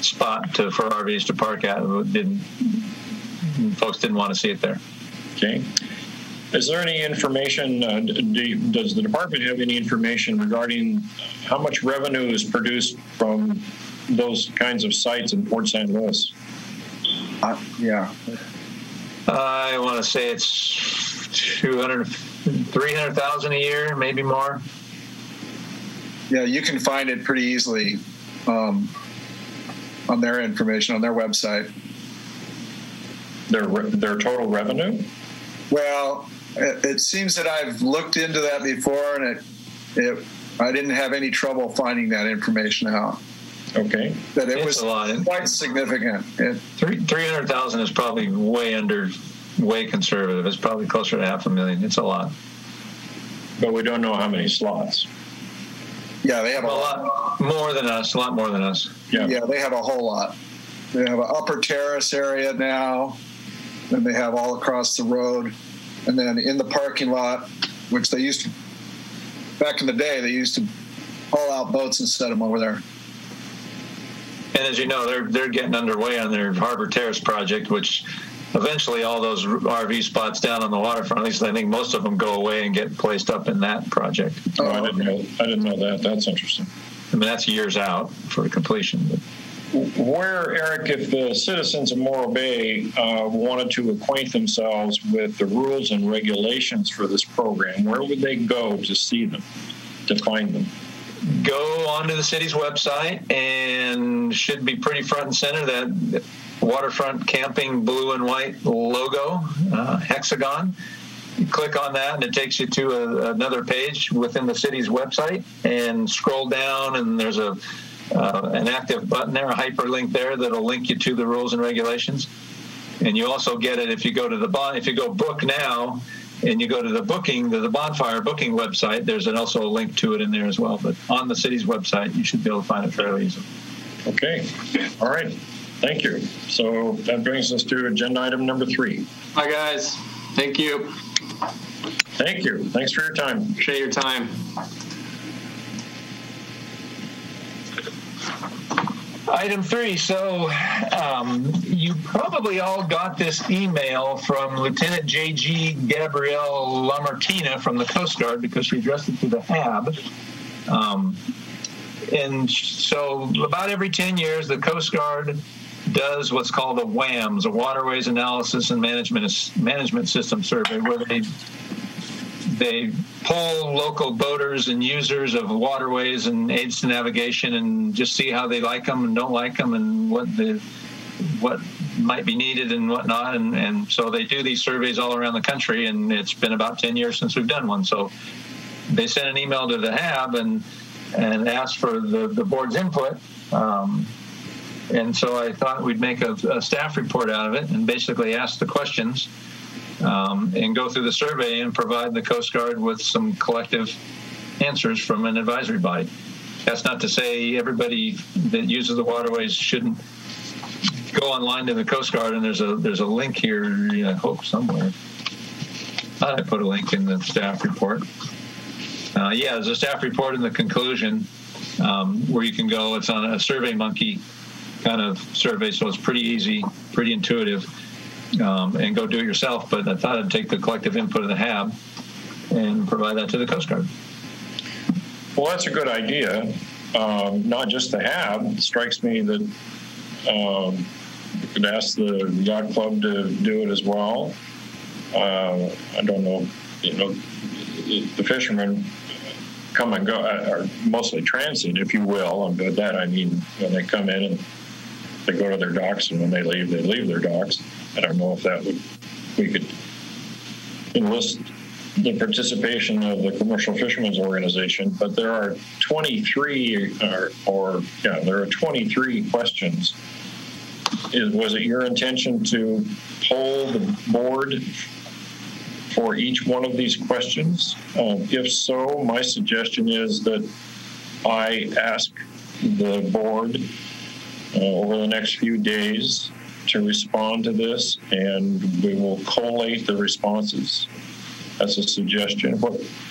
spot for RVs to park at. Folks didn't want to see it there. Okay. Is there any information, does the department have any information regarding how much revenue is produced from those kinds of sites in Port St. Louis? Yeah. I want to say it's 300,000 a year, maybe more. Yeah, you can find it pretty easily on their information, on their website. Their total revenue? Well, it seems that I've looked into that before, and I didn't have any trouble finding that information out. Okay. That it was quite significant. 300,000 is probably way conservative. It's probably closer to $500,000. It's a lot. But we don't know how many slots. Yeah, they have a lot more than us. A lot more than us. Yeah, they have a whole lot. They have an upper terrace area now, and they have all across the road, and then in the parking lot, which they used to, back in the day, they used to haul out boats and set them over there. And as you know, they're getting underway on their Harbor Terrace project, which eventually all those RV spots down on the waterfront, at least I think most of them go away and get placed up in that project. Oh, I didn't know that. That's interesting. That's years out for completion. But. Where, Eric, if the citizens of Morro Bay wanted to acquaint themselves with the rules and regulations for this program, where would they go to see them, to find them? Go onto the city's website, and should be pretty front and center, that waterfront camping blue and white logo, hexagon. You click on that, and it takes you to another page within the city's website, and scroll down, and there's an active button there, a hyperlink there that'll link you to the rules and regulations. And you also get it if you go to if you go book now, and you go to the bonfire booking website, there's also a link to it in there as well. But on the city's website, you should be able to find it fairly easily. Okay. All right. Thank you. So that brings us to agenda item number 3. Hi, guys. Thank you. Thank you. Thanks for your time. Appreciate your time. Item 3. So you probably all got this email from Lieutenant J.G. Gabrielle Lamartina from the Coast Guard, because she addressed it to the HAB. And so about every 10 years, the Coast Guard does what's called a WAMS, a Waterways Analysis and Management System Survey, where they poll local boaters and users of waterways and aids to navigation, and just see how they like them and don't like them, and what might be needed and whatnot. And so they do these surveys all around the country, and it's been about 10 years since we've done one. So they sent an email to the HAB and asked for the board's input. And so I thought we'd make a staff report out of it and basically ask the questions and go through the survey and provide the Coast Guard with some collective answers from an advisory body. That's not to say everybody that uses the waterways shouldn't go online to the Coast Guard, and there's a link here, I hope, somewhere. I thought I put a link in the staff report. There's a staff report in the conclusion where you can go. It's on a SurveyMonkey kind of survey, so it's pretty easy, pretty intuitive, and go do it yourself. But I thought I'd take the collective input of the HAB and provide that to the Coast Guard. Well, that's a good idea. Not just the HAB. It strikes me that you could ask the yacht club to do it as well. I don't know, the fishermen come and go, are mostly transient, if you will. And by that I mean when they come in and they go to their docks, and when they leave their docks. I don't know if we could enlist the participation of the Commercial Fishermen's Organization, but there are 23 there are 23 questions. Was it your intention to poll the board for each one of these questions? If so, my suggestion is that I ask the board over the next few days to respond to this, and we will collate the responses. That's a suggestion.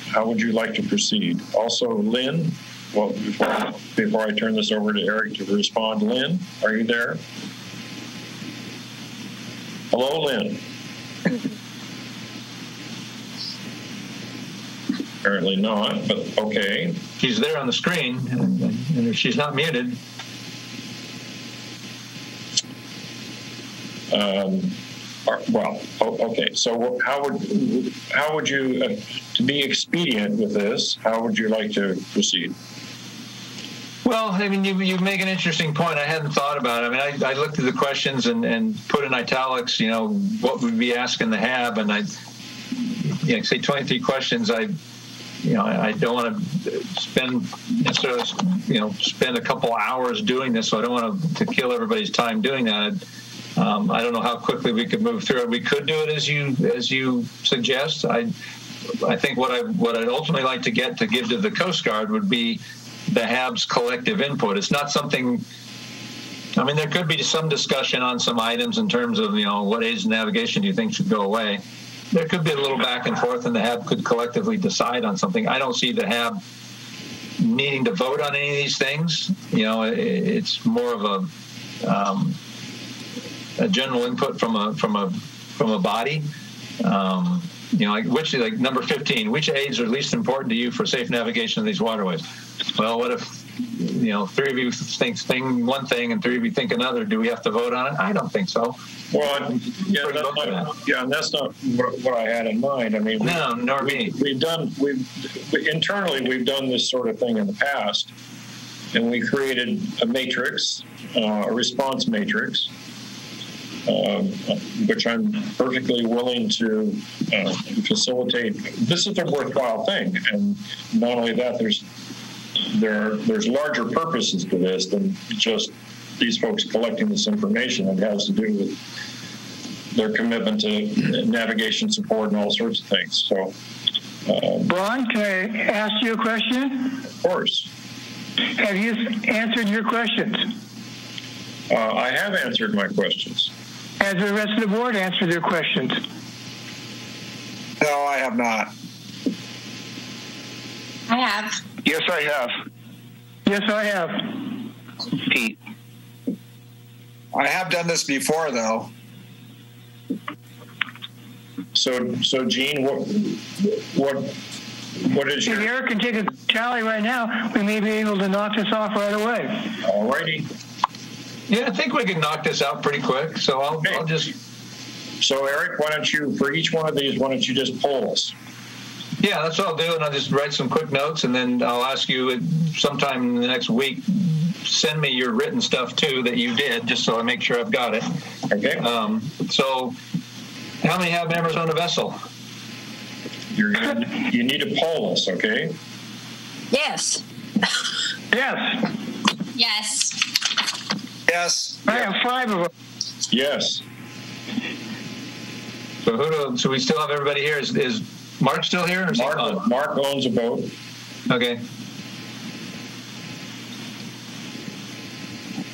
How would you like to proceed? Also, Lynn, well, before I turn this over to Eric to respond, Lynn, are you there? Hello, Lynn. Apparently not, but okay. She's there on the screen, and she's not muted. Okay. So how would you, to be expedient with this, how would you like to proceed? Well, I mean, you make an interesting point. I hadn't thought about it. I mean, I looked at the questions and put in italics, what we'd be asking the HAB, and say 23 questions. I don't want to spend a couple hours doing this, so I don't want to kill everybody's time doing that. I don't know how quickly we could move through it. We could do it as you suggest. I think what I'd ultimately like to give to the Coast Guard would be the HAB's collective input. It's not something. I mean, there could be some discussion on some items in terms of what aids navigation do you think should go away. There could be a little back and forth, and the HAB could collectively decide on something. I don't see the HAB needing to vote on any of these things. It's more of a general input from a body. Like number 15, which aids are least important to you for safe navigation of these waterways? Well, what if three of you think one thing and three of you think another? Do we have to vote on it? I don't think so. Well, and that's not what I had in mind. I mean, no, nor me. Internally we've done this sort of thing in the past, and we created a matrix, a response matrix, which I'm perfectly willing to facilitate. This is a worthwhile thing, and not only that, there's larger purposes to this than just these folks collecting this information. It has to do with their commitment to navigation support and all sorts of things. So, Ron, can I ask you a question? Of course. Have you answered your questions? I have answered my questions. Has the rest of the board answered their questions? No, I have not. I have. Yes, I have. Yes, I have. Pete. I have done this before, though. So Gene, what is your... If Eric can take a tally right now, we may be able to knock this off right away. All righty. Yeah, I think we can knock this out pretty quick. So I'll just... So Eric, why don't you, for each one of these, why don't you just poll us? Yeah, that's what I'll do, and I'll just write some quick notes, and then I'll ask you sometime in the next week, send me your written stuff, too, that you did, just so I make sure I've got it. Okay. So how many have members on the vessel? You need to poll us, okay? Yes. Yes. Yes. Yes. I have 5 of them. Yes. So we still have everybody here. Is Mark still here? Or Mark owns a boat. Okay.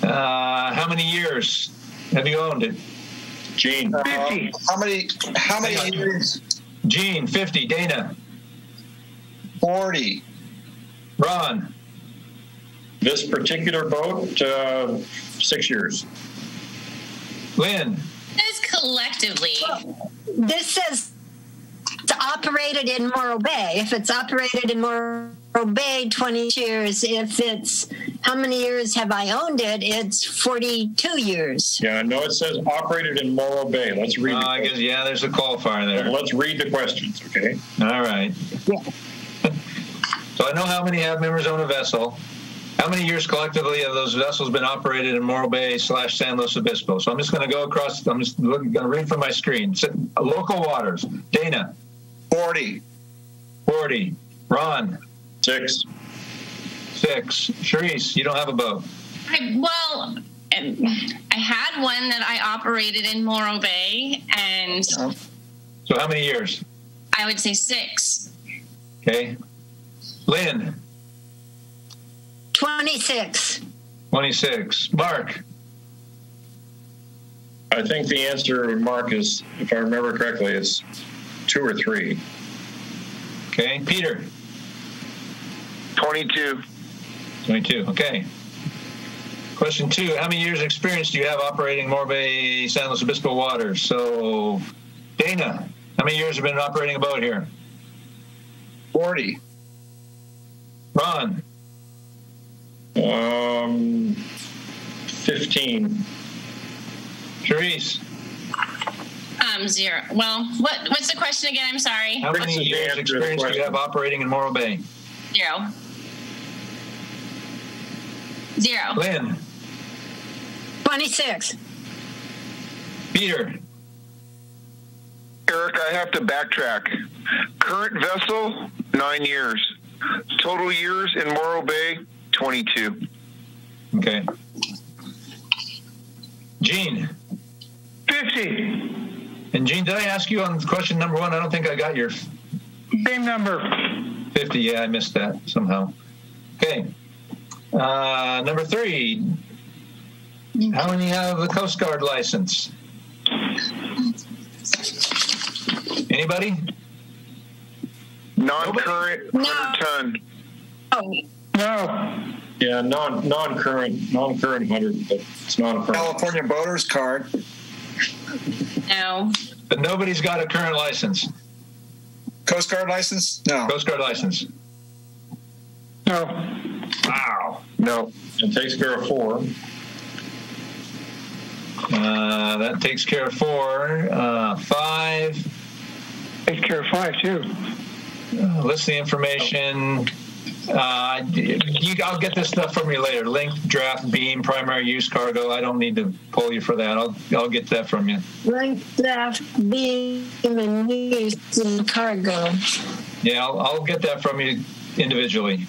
How many years have you owned it? Gene. 50. How many years? Gene, 50. Dana. 40. Ron. This particular boat, 6 years. Lynn. This collectively. This says it's operated in Morro Bay. If it's operated in Morro Bay, 20 years. If it's how many years have I owned it, it's 42 years. Yeah, no, it says operated in Morro Bay. Let's read the I guess, yeah, there's a qualifier there. Let's read the questions, okay? All right. Yeah. So I know how many have members own a vessel. How many years collectively have those vessels been operated in Morro Bay / San Luis Obispo? So I'm just going to go across. I'm just going to read from my screen. Local waters. Dana. 40. 40. Ron. 6. 6. Charisse, you don't have a boat. I had one that I operated in Morro Bay, and So how many years? I would say 6. Okay. Lynn. 26. 26. Mark. I think the answer, Mark, is, if I remember correctly, it's 2 or 3. Okay. Peter. 22. 22. Okay. Question 2. How many years experience do you have operating Morro Bay San Luis Obispo waters? So, Dana, how many years have you been operating a boat here? 40. Ron. 15. Charisse. 0. Well, what's the question again? I'm sorry. How many years experience do you have operating in Morro Bay? 0. 0. Lynn. 26. Peter. Eric, I have to backtrack. Current vessel, 9 years. Total years in Morro Bay, 22. Okay. Gene. 50. And Gene, did I ask you on question number 1? I don't think I got your Same number. 50. Yeah, I missed that somehow. Okay. Number 3. How many have the Coast Guard license? Anybody? Non-current, 100 ton. Oh. No. Yeah, non-current 100, but it's non-current. California boater's card. No. But nobody's got a current license. Coast Guard license? No. Coast Guard license. No. Wow. No. It takes care of 4. That takes care of 4. 5. Takes care of 5 too. List the information. I'll get this stuff from you later. Link, draft, beam, primary use cargo. I don't need to pull you for that. I'll get that from you. Link, draft, beam, and use in cargo. Yeah, I'll get that from you individually.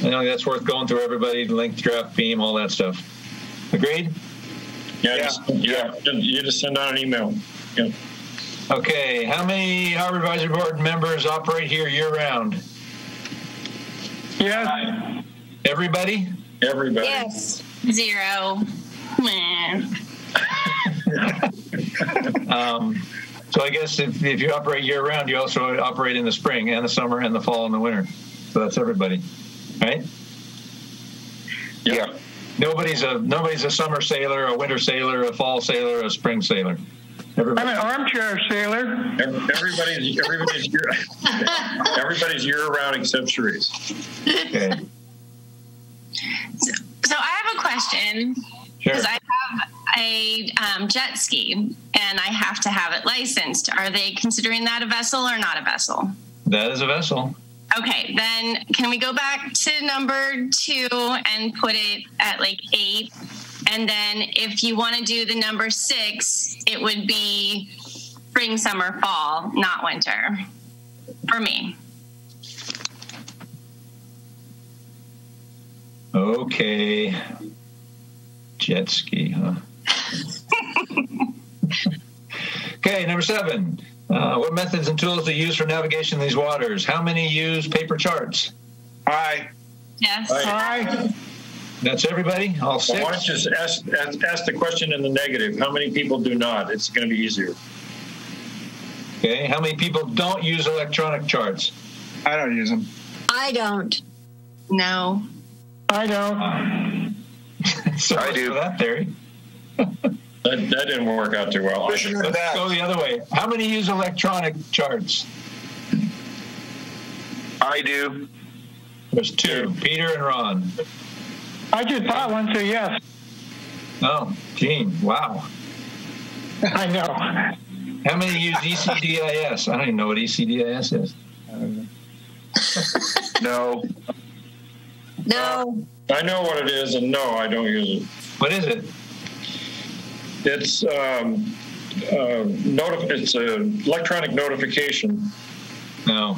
I know that's worth going through everybody. Link, draft, beam, all that stuff. Agreed? Yeah. You just send out an email. Yeah. Okay. How many Harbor Advisory Board members operate here year-round? Yes. Everybody? Everybody. Yes. 0. Meh. So I guess if you operate year-round, you also operate in the spring and the summer and the fall and the winter. So that's everybody, right? Yeah. Nobody's a summer sailor, a winter sailor, a fall sailor, a spring sailor. Everybody. I'm an armchair sailor. Everybody's year-round except Cherise. Okay. So I have a question. Sure. Because I have a jet ski and I have to have it licensed. Are they considering that a vessel or not a vessel? That is a vessel. Okay, then can we go back to number 2 and put it at like 8? And then if you want to do the number 6, it would be spring, summer, fall, not winter for me. Okay. Jet ski, huh? Okay, number 7. What methods and tools do you use for navigation in these waters? How many use paper charts? Aye. Yes. Aye. That's everybody? All 6? Well, why don't you just ask the question in the negative? How many people do not? It's going to be easier. Okay. How many people don't use electronic charts? I don't use them. I don't. No. I don't. So I do. For that theory. That didn't work out too well. Let's go the other way. How many use electronic charts? I do. There's 2, Peter and Ron. I just bought one, so yes. Oh, Gene, wow. I know. How many use ECDIS? I don't even know what ECDIS is. No. No. I know what it is, and no, I don't use it. What is it? It's it's an electronic notification. No.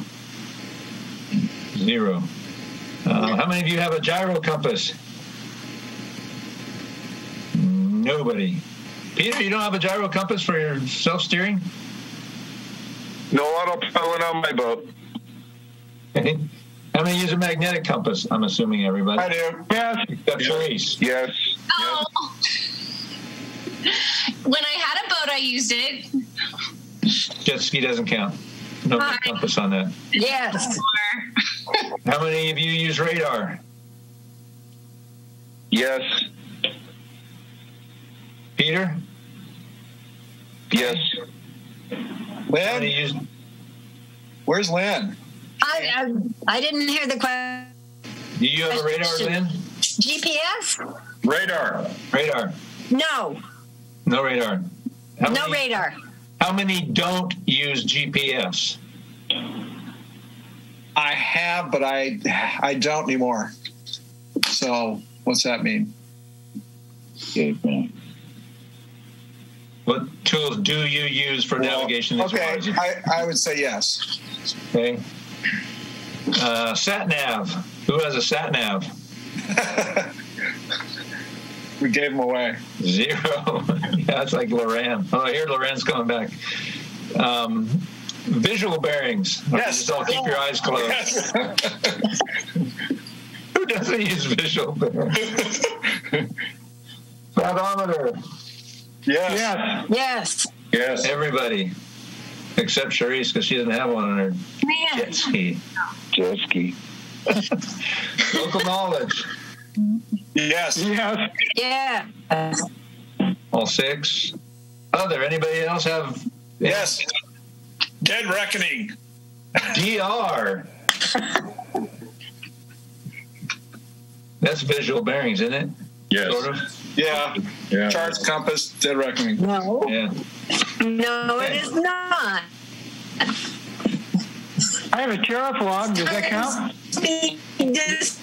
0. How many of you have a gyro compass? Nobody. Peter, you don't have a gyro compass for your self-steering? No autopilot on my boat. Okay. How many use a magnetic compass? I'm assuming everybody. I do. Yes. Except Cherise. Yes. Oh. When I had a boat, I used it. Jet ski doesn't count. No compass on that. Yes. How many of you use radar? Yes. Peter? Yes. How many use? Where's Lynn? I didn't hear the question. Do you have a radar, Lynn? GPS? Radar. Radar. No. No radar. No radar. How many don't use GPS? I have, but I don't anymore. So what's that mean? What tools do you use for navigation? Okay, I would say yes. Okay. Sat nav. Who has a sat nav? We gave them away. 0. Yeah, it's like Loran. Oh, here Loran's coming back. Visual bearings. Yes. Just all keep your eyes closed. Yes. Who doesn't use visual bearings? Fathometer. Yes. Yes. Yes. Yes. Everybody. Except Cherise, because she doesn't have one on her jet ski. Jet ski. Local knowledge. Yes. Yes. Yeah. All 6. Other. Anybody else have? Yes. Dead reckoning. DR. That's visual bearings, isn't it? Yes. Sort of. Yeah. Yeah. Charts, compass, dead reckoning. No. Yeah. No, it is not. I have a tariff log. Does that count? distance.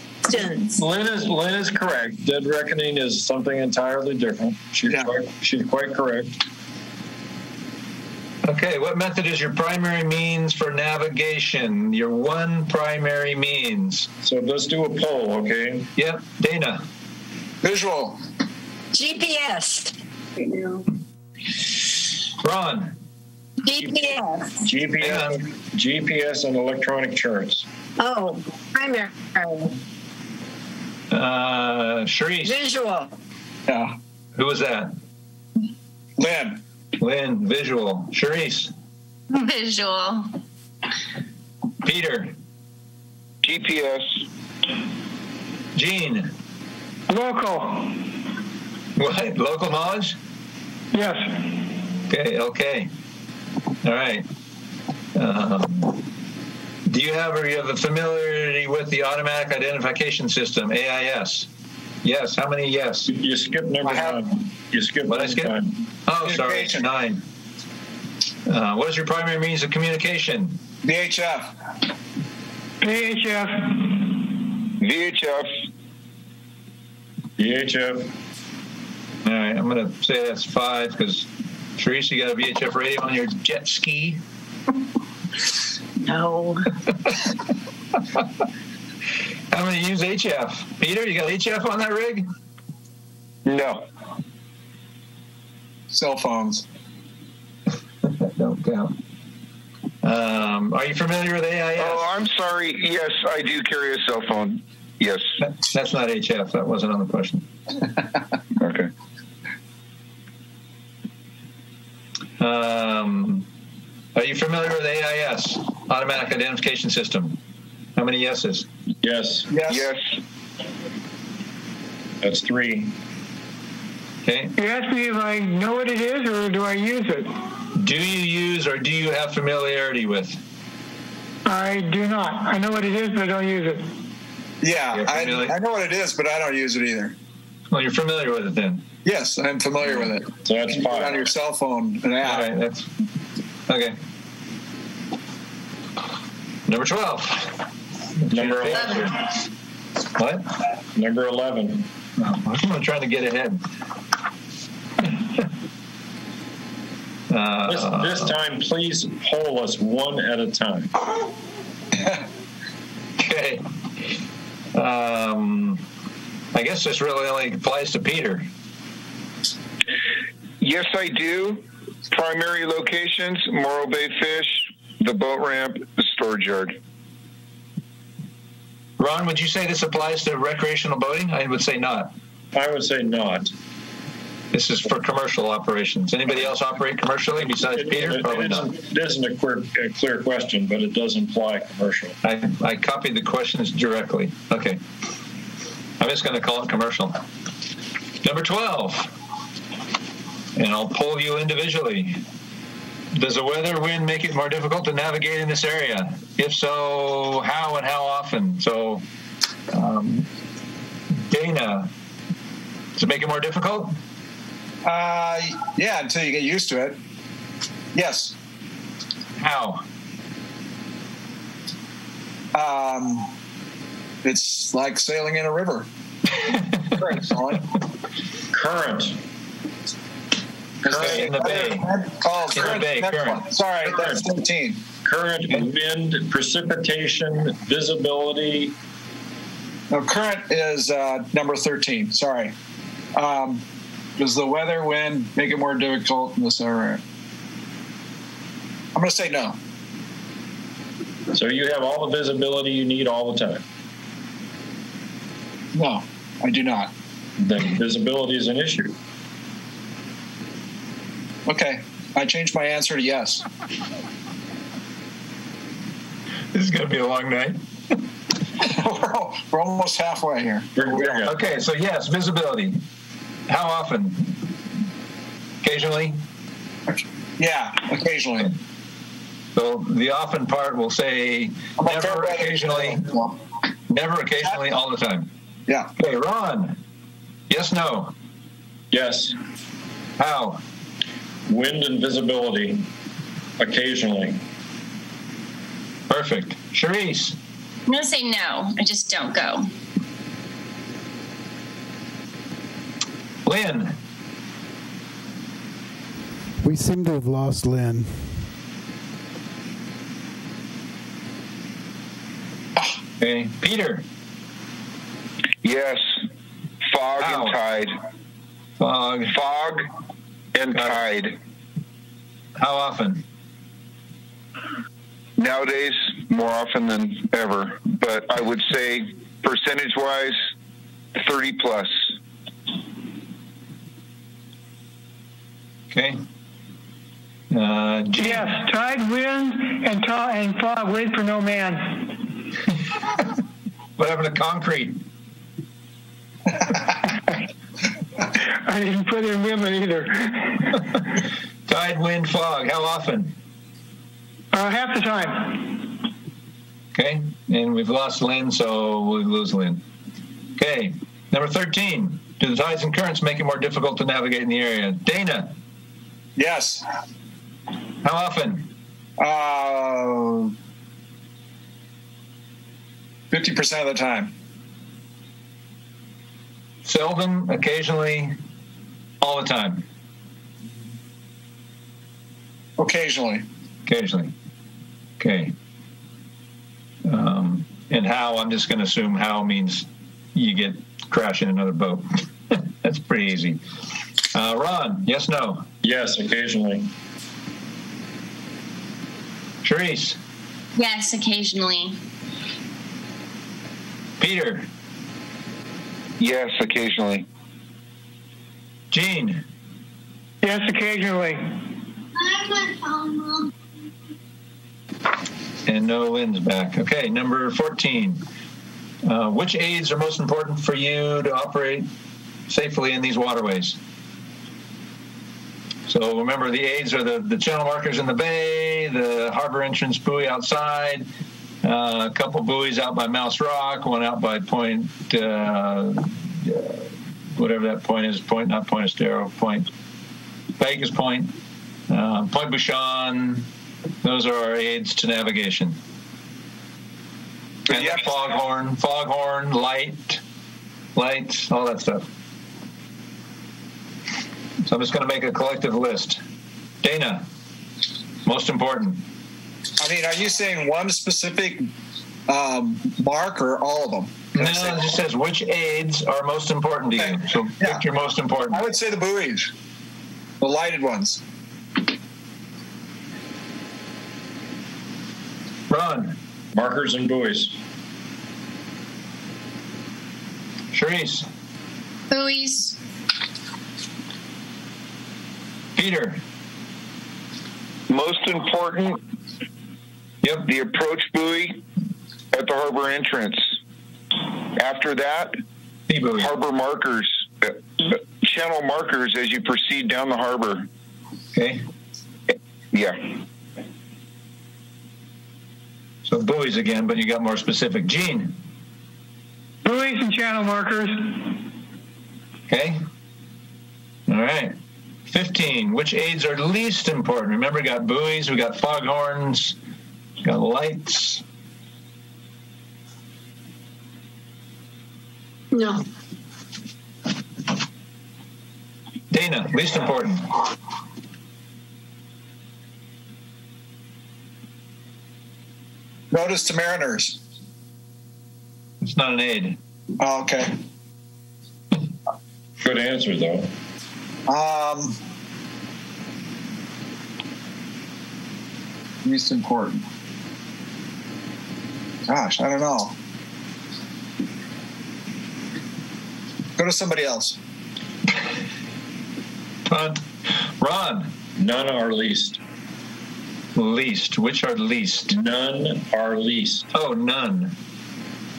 Lynn is correct. Dead reckoning is something entirely different. She's quite correct. Okay, what method is your primary means for navigation? Your one primary means. So let's do a poll, okay? Yep, Dana. Visual. GPS. Ron. GPS and electronic charts. Oh, primary. Sharice. Visual. Yeah. Who was that? Lynn. Lynn, visual. Sharice. Visual. Peter. GPS. Gene. Local. What? Local knowledge? Yes. Okay. All right. Do you have a familiarity with the automatic identification system, AIS? Yes. How many yes? You skipped number 9. You skipped what I skip? 9. Oh, sorry, 9. What is your primary means of communication? VHF. VHF. All right, I'm going to say that's 5 because, Therese, you got a VHF radio on your jet ski? No. How many use HF? Peter, you got HF on that rig? No. Cell phones. Don't count. Are you familiar with AIS? Oh, I'm sorry. Yes, I do carry a cell phone. Yes. That's not HF. That wasn't on the question. Okay. Are you familiar with AIS, Automatic Identification System? How many yeses? Yes. Yes. That's 3. Okay. You ask me if I know what it is or do I use it? Do you use or do you have familiarity with? I do not. I know what it is, but I don't use it. Yeah, I know what it is, but I don't use it either. Well, you're familiar with it then? Yes, I'm familiar with it. So that's 5. On your cell phone, an app. All right, that's okay. Number 12. Number 11. What? Number 11. I'm trying to get ahead. This time, please poll us one at a time. Okay. I guess this really only applies to Peter. Yes, I do. Primary locations, Morro Bay Fish, the boat ramp, the storage yard. Ron, would you say this applies to recreational boating? I would say not. I would say not. This is for commercial operations. Anybody else operate commercially besides Peter? Probably not. It isn't a clear question, but it does imply commercial. I copied the questions directly. Okay. I'm just going to call it commercial. Number 12. And I'll poll you individually. Does the weather wind make it more difficult to navigate in this area? If so, how and how often? So, Dana, does it make it more difficult? Yeah, until you get used to it. Yes. How? It's like sailing in a river. Current. In the bay. Oh, in the bay, current. Sorry, that's 13. Current, wind, precipitation, visibility. No, current is number 13. Sorry. Does the weather, wind make it more difficult in this area? I'm going to say no. So you have all the visibility you need all the time? No, I do not. Then visibility is an issue. Okay, I changed my answer to yes. This is going to be a long night. We're almost halfway here. Okay, so yes, visibility. How often? Occasionally? Yeah, occasionally. So the often part will say never, occasionally, all the time. Yeah. Okay, Ron. Yes, no? Yes. How? Wind and visibility, occasionally. Perfect. Charisse? I'm going to say no. I just don't go. Lynn. We seem to have lost Lynn. Okay. Peter. Yes. Fog How? and tide. Fog. Fog and tide. How often? Nowadays, more often than ever. But I would say, percentage-wise, 30 plus. Okay. Yes, tide, wind, and fog. Wait for no man. What happened to concrete? I didn't put in women either. Tide, wind, fog. How often? Half the time. Okay. And we've lost Lynn, so we'll lose Lynn. Okay. Number 13. Do the tides and currents make it more difficult to navigate in the area? Dana. Yes. How often? 50% of the time. Seldom, occasionally, all the time. Occasionally. Occasionally. Okay. And how, I'm just going to assume how means you get crash in another boat. That's pretty easy. Ron, yes, no? Yes, occasionally. Charisse? Yes, occasionally. Peter? Yes, occasionally. Gene? Yes, occasionally. And no Lynn's back. Okay, number 14. Which aids are most important for you to operate safely in these waterways? So remember, the aids are the channel markers in the bay, the harbor entrance buoy outside, a couple buoys out by Mouse Rock, one out by Point, whatever that point is, not Point Estero, Point Vegas Point, Point Bouchon. Those are our aids to navigation. And foghorn, lights, all that stuff. So I'm just going to make a collective list. Dana, most important. I mean, are you saying one specific mark or all of them? No, it just says which aids are most important to you. So pick your most important. I would say the buoys, the lighted ones. Ron. Markers and buoys. Charisse. Buoys. Peter. Most important, yep, the approach buoy at the harbor entrance. After that, harbor markers, channel markers as you proceed down the harbor. Okay. Yeah. So buoys again, but you got more specific. Gene. Buoys and channel markers. Okay. All right. 15. Which aids are least important? Remember, we got buoys, we got foghorns, we got lights. No. Dana, least important. Notice to mariners. It's not an aid. Oh, okay. Good answer, though. Least important. Gosh, I don't know. Go to somebody else. Ron. None are least. Least. Which are least? None are least. Oh, none.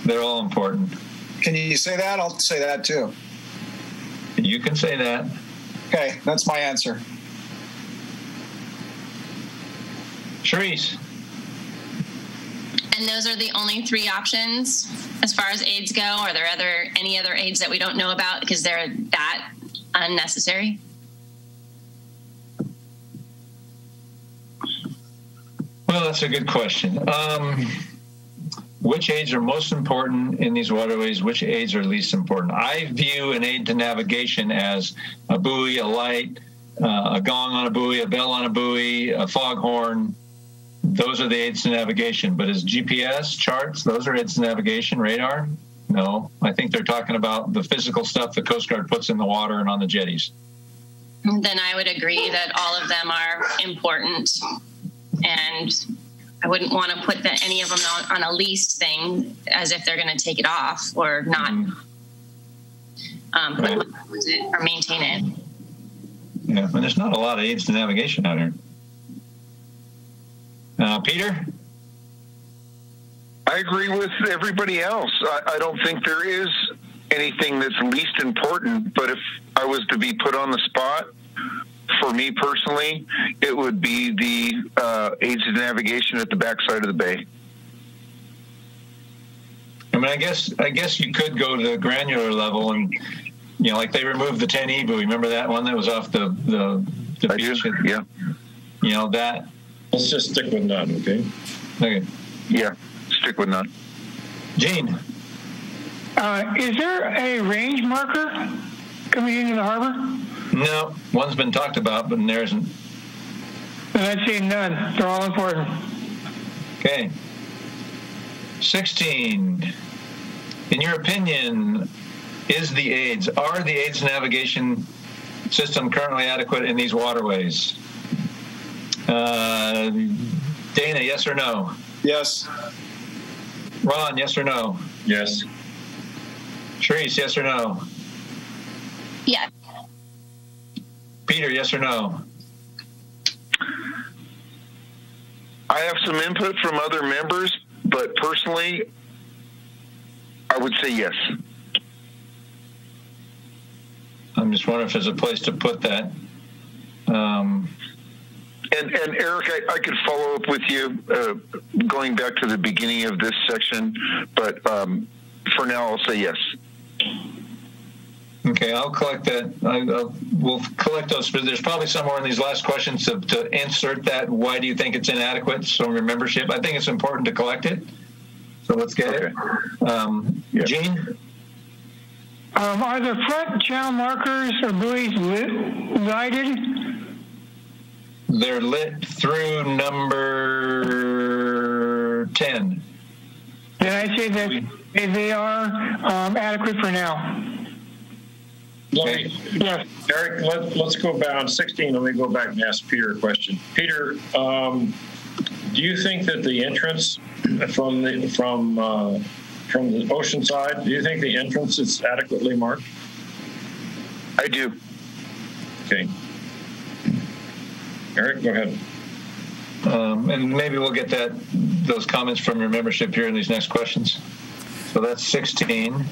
They're all important. Can you say that? I'll say that too. You can say that. Okay, that's my answer. Charisse. And those are the only three options as far as aids go? Are there any other aids that we don't know about because they're that unnecessary? Well, that's a good question. which aids are most important in these waterways, which aids are least important. I view an aid to navigation as a buoy, a light, a gong on a buoy, a bell on a buoy, a foghorn. Those are the aids to navigation. But as GPS, charts, those are aids to navigation. Radar? No. I think they're talking about the physical stuff the Coast Guard puts in the water and on the jetties. Then I would agree that all of them are important, and I wouldn't want to put any of them on a lease thing as if they're going to take it off or not use it or maintain it. Yeah, and there's not a lot of aids to navigation out here. Peter? I agree with everybody else. I don't think there is anything that's least important, but if I was to be put on the spot, for me personally, it would be the aids to navigation at the backside of the bay. I mean, I guess you could go to the granular level and, like they removed the 10E buoy. Remember that one that was off the beach? Yeah. That. Let's just stick with none, okay? Okay. Yeah, stick with none. Gene? Is there a range marker coming into the harbor? No, one's been talked about, but there isn't. Then I'd say none. They're all important. Okay. 16. In your opinion, are the aids navigation system currently adequate in these waterways? Dana, yes or no? Yes. Ron, yes or no? Yes. Therese, yes or no? Yeah. Peter, yes or no? I have some input from other members, but personally, I would say yes. I'm just wondering if there's a place to put that. And Eric, I could follow up with you going back to the beginning of this section, but for now, I'll say yes. Okay, I'll collect that. We'll collect those. But there's probably somewhere in these last questions to insert that. Why do you think it's inadequate? So your membership. I think it's important to collect it. So let's get it. Yeah. Gene? Are the front channel markers or buoys lighted? They're lit through number 10. Then I say that they are adequate for now. Yes. Eric, let's go back on 16. Let me go back and ask Peter a question. Peter, do you think that the entrance from the ocean side, do you think the entrance is adequately marked? I do. Okay. Eric, go ahead. And maybe we'll get those comments from your membership here in these next questions. So that's 16.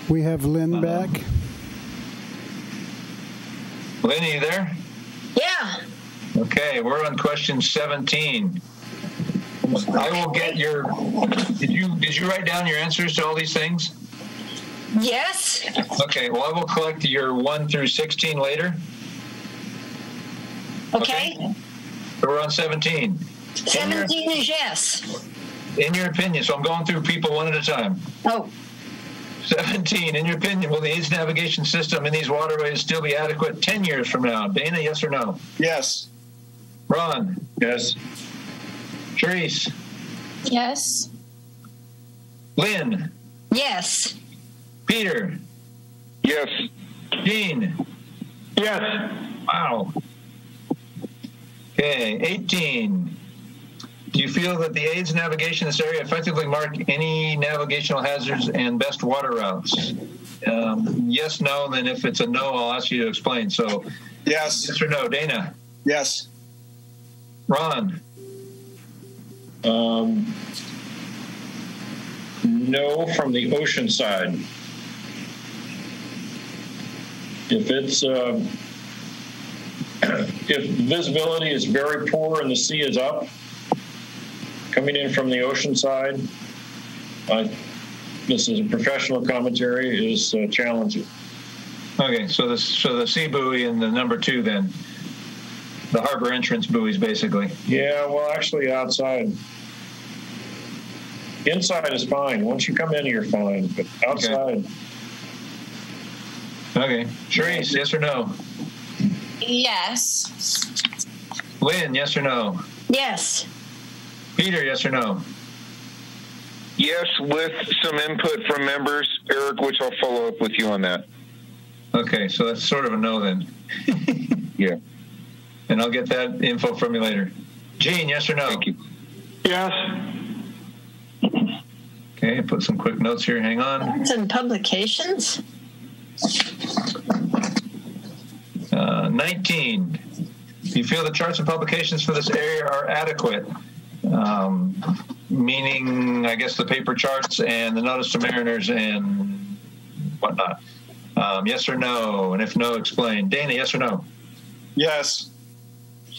We have Lynn back. Lynn, are you there? Yeah. Okay, we're on question 17. I will get your. Did you write down your answers to all these things? Yes. Okay. Well, I will collect your 1 through 16 later. Okay. So we're on 17. 17 is yes. In your opinion, so I'm going through people one at a time. Oh. 17. In your opinion, will the aids navigation system in these waterways still be adequate 10 years from now? Dana, yes or no? Yes. Ron? Yes. Therese? Yes. Lynn? Yes. Peter? Yes. Gene? Yes. Wow. Okay, 18. Do you feel that the aids navigation in this area effectively mark any navigational hazards and best water routes? Yes, no, then if it's a no, I'll ask you to explain. So, yes. Yes or no? Dana? Yes. Ron? No, from the ocean side. If it's if visibility is very poor and the sea is up, coming in from the ocean side, this is a professional commentary, is challenging. Okay, so the sea buoy and the number 2 then, the harbor entrance buoys basically. Yeah, well, actually outside. Inside is fine. Once you come in, you're fine. But outside. Okay. Sharice, yes or no? Yes. Lynn, yes or no? Yes. Peter, yes or no? Yes, with some input from members, Eric, which I'll follow up with you on that. Okay, so that's sort of a no then. Yeah. And I'll get that info from you later. Gene, yes or no? Thank you. Yes. Okay, put some quick notes here. Hang on. Some publications. 19. Do you feel the charts and publications for this area are adequate? Meaning, I guess, the paper charts and the notice to mariners and whatnot. Yes or no? And if no, explain. Dana, yes or no? Yes.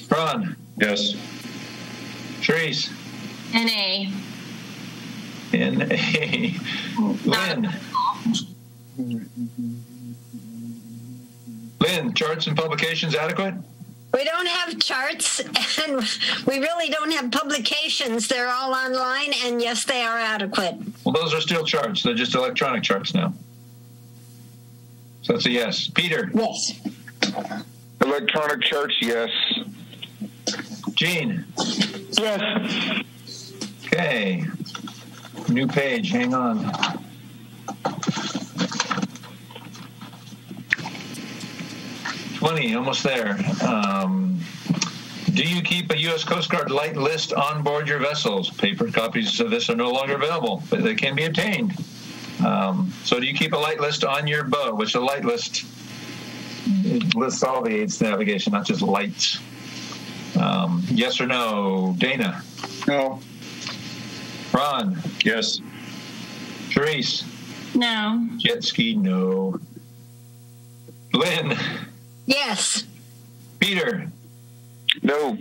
Ron? Yes. Sharice? NA. NA. Lynn? Lynn, charts and publications adequate? We don't have charts, and we really don't have publications. They're all online, and yes, they are adequate. Well, those are still charts. They're just electronic charts now. So that's a yes. Peter? Yes. Electronic charts, yes. Gene? Yes. Okay. New page. Hang on. Almost there. Do you keep a U.S. Coast Guard light list on board your vessels? Paper copies of this are no longer available, but they can be obtained. So do you keep a light list on your boat? Which a light list lists all the aids to navigation, not just lights. Yes or no? Dana? No. Ron? Yes. Sharice? No. Jet ski? No. Lynn? Yes. Peter? No.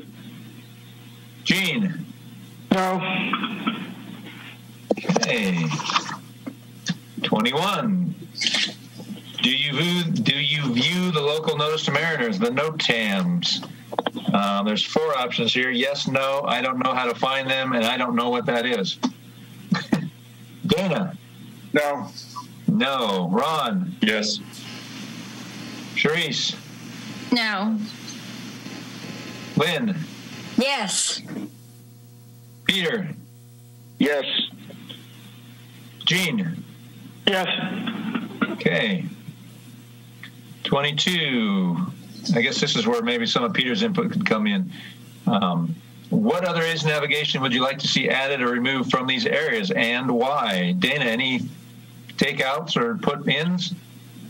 Gene? No. Okay. 21. Do you view the local notice to mariners, the NOTAMs? There's 4 options here. Yes, no, I don't know how to find them, and I don't know what that is. Dana? No. No. Ron? Yes. Sharice? No. Lynn? Yes. Peter? Yes. Gene? Yes. Okay. 22. I guess this is where maybe some of Peter's input could come in. What other aids to navigation would you like to see added or removed from these areas, and why? Dana, any takeouts or put-ins?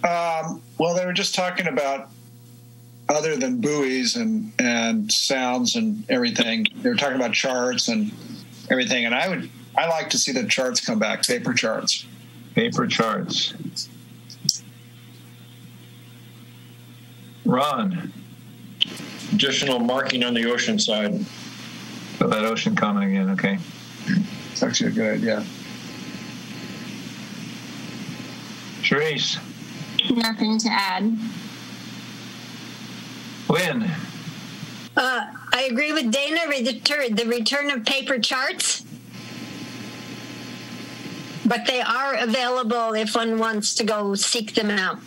Well, they were just talking about other than buoys and sounds and everything. They were talking about charts and everything. And I like to see the charts come back, paper charts. Paper charts. Ron? Additional marking on the ocean side. So that ocean comment again, okay. It's actually a good idea. Sharice? Nothing to add. Lynn? I agree with Dana. The return of paper charts. But they are available if one wants to go seek them out.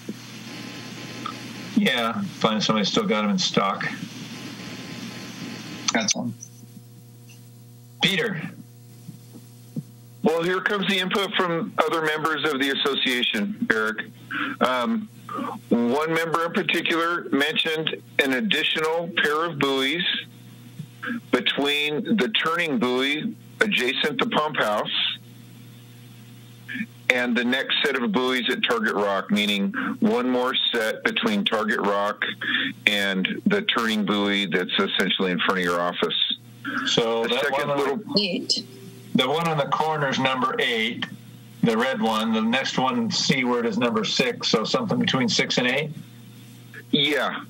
Yeah, find somebody still got them in stock. That's one. Peter? Well, here comes the input from other members of the association, Eric. One member in particular mentioned an additional pair of buoys between the turning buoy adjacent to Pump House and the next set of buoys at Target Rock, meaning one more set between Target Rock and the turning buoy that's essentially in front of your office. So the one on the corner is number 8, the red one. The next one, seaward, is number 6, so something between 6 and 8? Yeah.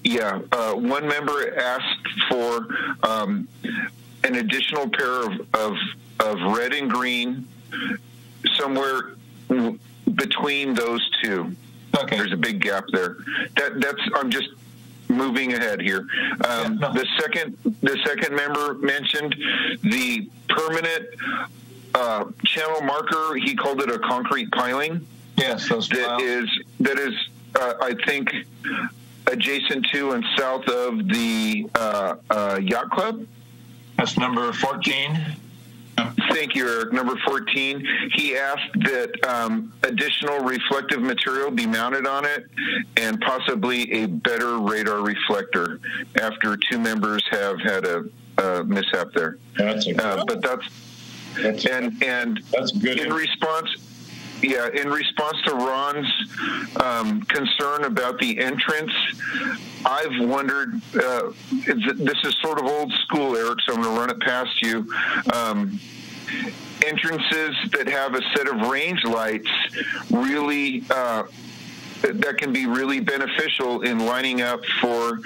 One member asked for an additional pair of red and green somewhere between those two. Okay. There's a big gap there. I'm just moving ahead here. The second member mentioned the permanent channel marker. He called it a concrete piling. Yes, that is I think adjacent to and south of the yacht club. That's number 14. Thank you, Eric. Number 14. He asked that additional reflective material be mounted on it and possibly a better radar reflector after 2 members have had a mishap there. That's but that's good. In response to Ron's concern about the entrance, I've wondered, this is sort of old school, Eric, so I'm going to run it past you. Entrances that have a set of range lights really, that can be really beneficial in lining up for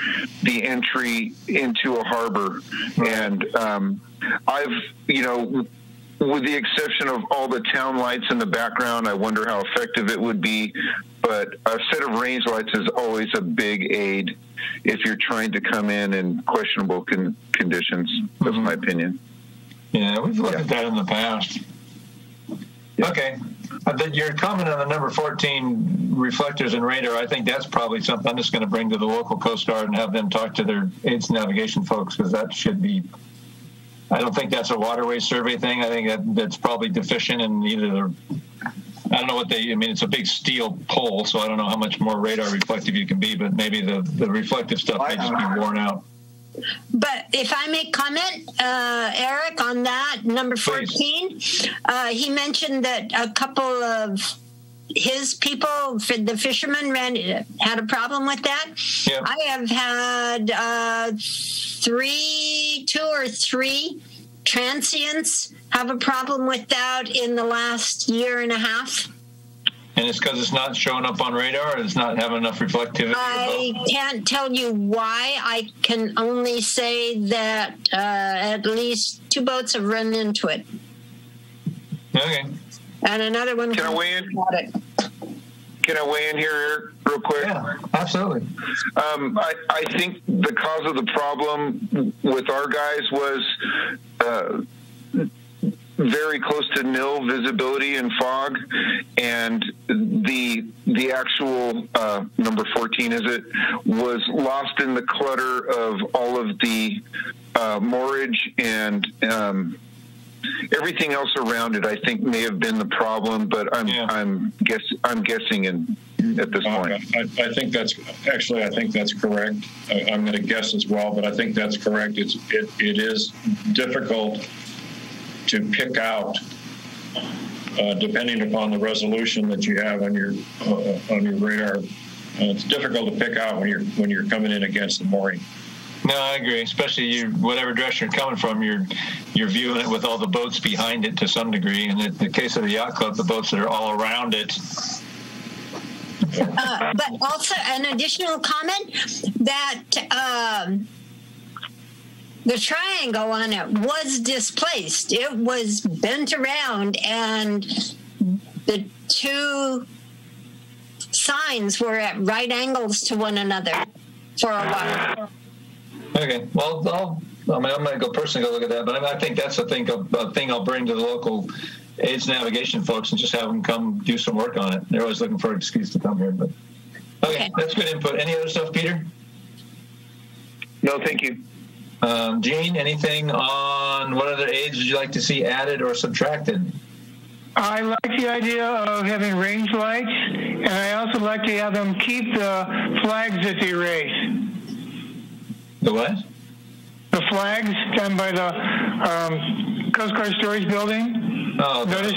the entry into a harbor. And with the exception of all the town lights in the background, I wonder how effective it would be. But a set of range lights is always a big aid if you're trying to come in questionable conditions. That's my opinion. Yeah, we've looked at that in the past. Yeah. Okay. Your comment on the number 14 reflectors and radar, I think that's probably something I'm just going to bring to the local Coast Guard and have them talk to their AIDS navigation folks, because that should be, I don't think that's a Waterways survey thing. I think that's probably deficient in either I don't know what it's a big steel pole, so I don't know how much more radar reflective you can be, but maybe the reflective stuff may just be worn out. But if I may comment, Eric, on that, number 14, he mentioned that a couple of his people, the fishermen, had a problem with that. Yep. I have had 2 or 3 transients have a problem with that in the last year and a half. And it's because it's not showing up on radar, or it's not having enough reflectivity? I can't tell you why. I can only say that at least 2 boats have run into it. Okay. And another one. Can I weigh in? Can I weigh in here, Eric, real quick? Yeah, absolutely. I think the cause of the problem with our guys was very close to nil visibility and fog, and the actual number 14, is it, was lost in the clutter of all of the moorage and everything else around it. I think may have been the problem, but I'm guessing at this point. I think that's correct. I'm going to guess as well, but I think that's correct. It is difficult to pick out, depending upon the resolution that you have on your radar. It's difficult to pick out when you're coming in against the mooring. No, I agree. Especially whatever direction you're coming from, you're viewing it with all the boats behind it to some degree. And in the case of the yacht club, the boats that are all around it. But also an additional comment that the triangle on it was displaced. It was bent around, and the 2 signs were at right angles to one another for a while. Okay. Well, I'm going to go personally look at that, but I think that's a thing I'll bring to the local AIDS navigation folks and just have them come do some work on it. They're always looking for an excuse to come here. But okay, that's good input. Any other stuff, Peter? No, thank you. Gene, anything on what other aids would you like to see added or subtracted? I like the idea of having range lights, and I also like to have them keep the flags that they raise. The what? The flags done by the Coast Guard Storage Building. Oh, notice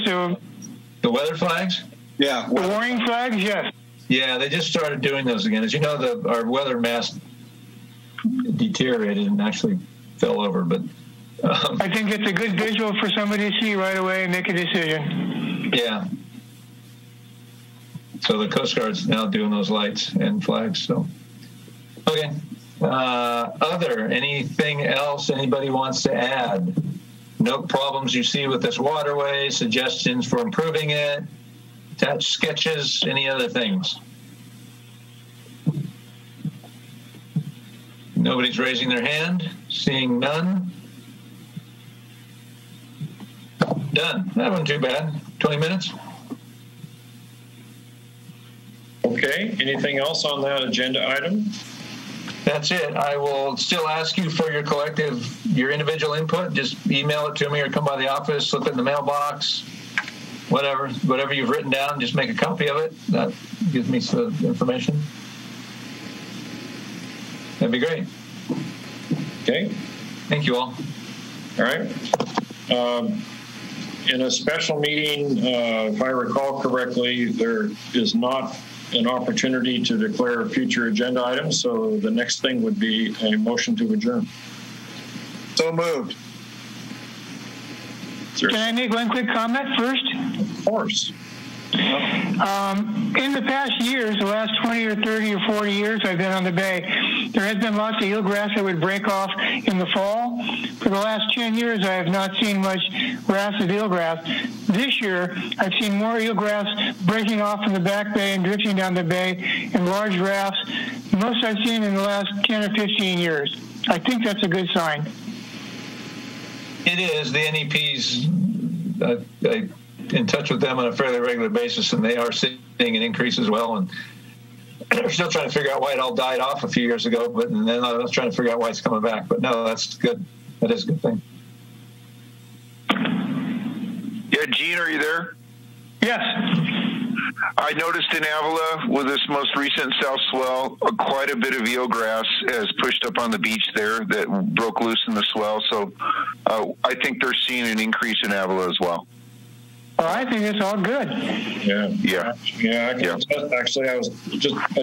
the weather flags? Yeah. The warning flags, yes. Yeah, they just started doing those again. As you know, our weather mast deteriorated and actually fell over. But I think it's a good visual for somebody to see right away and make a decision. Yeah. So the Coast Guard's now doing those lights and flags. So, okay. Anything else anybody wants to add? Note problems you see with this waterway, suggestions for improving it, attached sketches, any other things? Nobody's raising their hand. Seeing none. Done. That wasn't too bad. 20 minutes. Okay, anything else on that agenda item? That's it. I will still ask you for your individual input. Just email it to me or come by the office, slip it in the mailbox, whatever you've written down, just make a copy of it. That gives me some information. That'd be great. Okay. Thank you all. All right. In a special meeting, if I recall correctly, there is not an opportunity to declare future agenda items, so the next thing would be a motion to adjourn. So moved. Can I make one quick comment first? Of course. In the past years, the last 20 or 30 or 40 years I've been on the bay, there has been lots of eelgrass that would break off in the fall. For the last 10 years, I have not seen much grass of eelgrass. This year, I've seen more eelgrass breaking off in the back bay and drifting down the bay in large rafts, most I've seen in the last 10 or 15 years. I think that's a good sign. It is. The NEP's in touch with them on a fairly regular basis, and they are seeing an increase as well. And we're still trying to figure out why it all died off a few years ago, and then I was trying to figure out why it's coming back. But no, that's good. That is a good thing. Yeah, Gene, are you there? Yes. I noticed in Avila, with this most recent south swell, quite a bit of eelgrass has pushed up on the beach there that broke loose in the swell. So I think they're seeing an increase in Avila as well. Well, I think it's all good. Yeah. Yeah. I can attest. Actually, I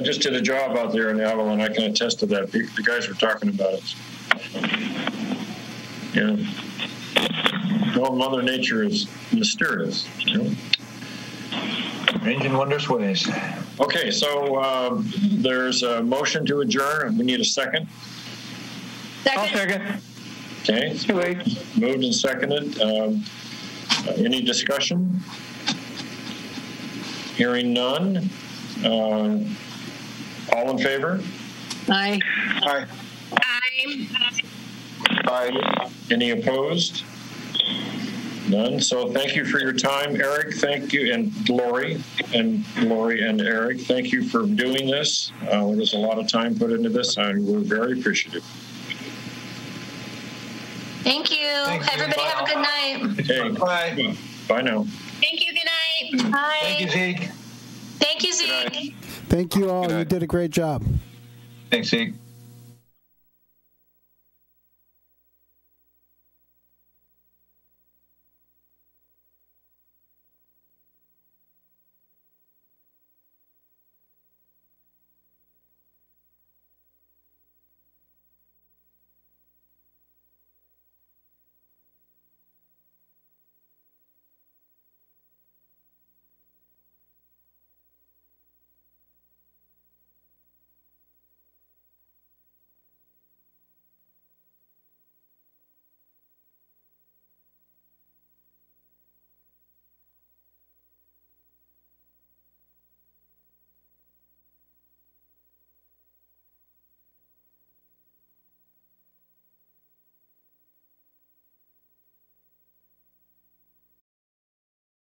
just did a job out there in Avila, and I can attest to that. The guys were talking about it. Yeah. Well, Mother Nature is mysterious. You know? Strange and wondrous ways. Okay, so there's a motion to adjourn. We need a second. I'll second. Okay. Too late. Moved and seconded. Any discussion? Hearing none. All in favor? Aye. Aye. Aye. Any opposed? None. So thank you for your time, Eric. Thank you, and Lori and Eric. Thank you for doing this. There's a lot of time put into this, and we're very appreciative. Thank you. Everybody have a good night. Okay. Bye. Bye now. Thank you. Good night. Bye. Thank you, Zeke. Thank you, Zeke. Thank you all. You did a great job. Thanks, Zeke.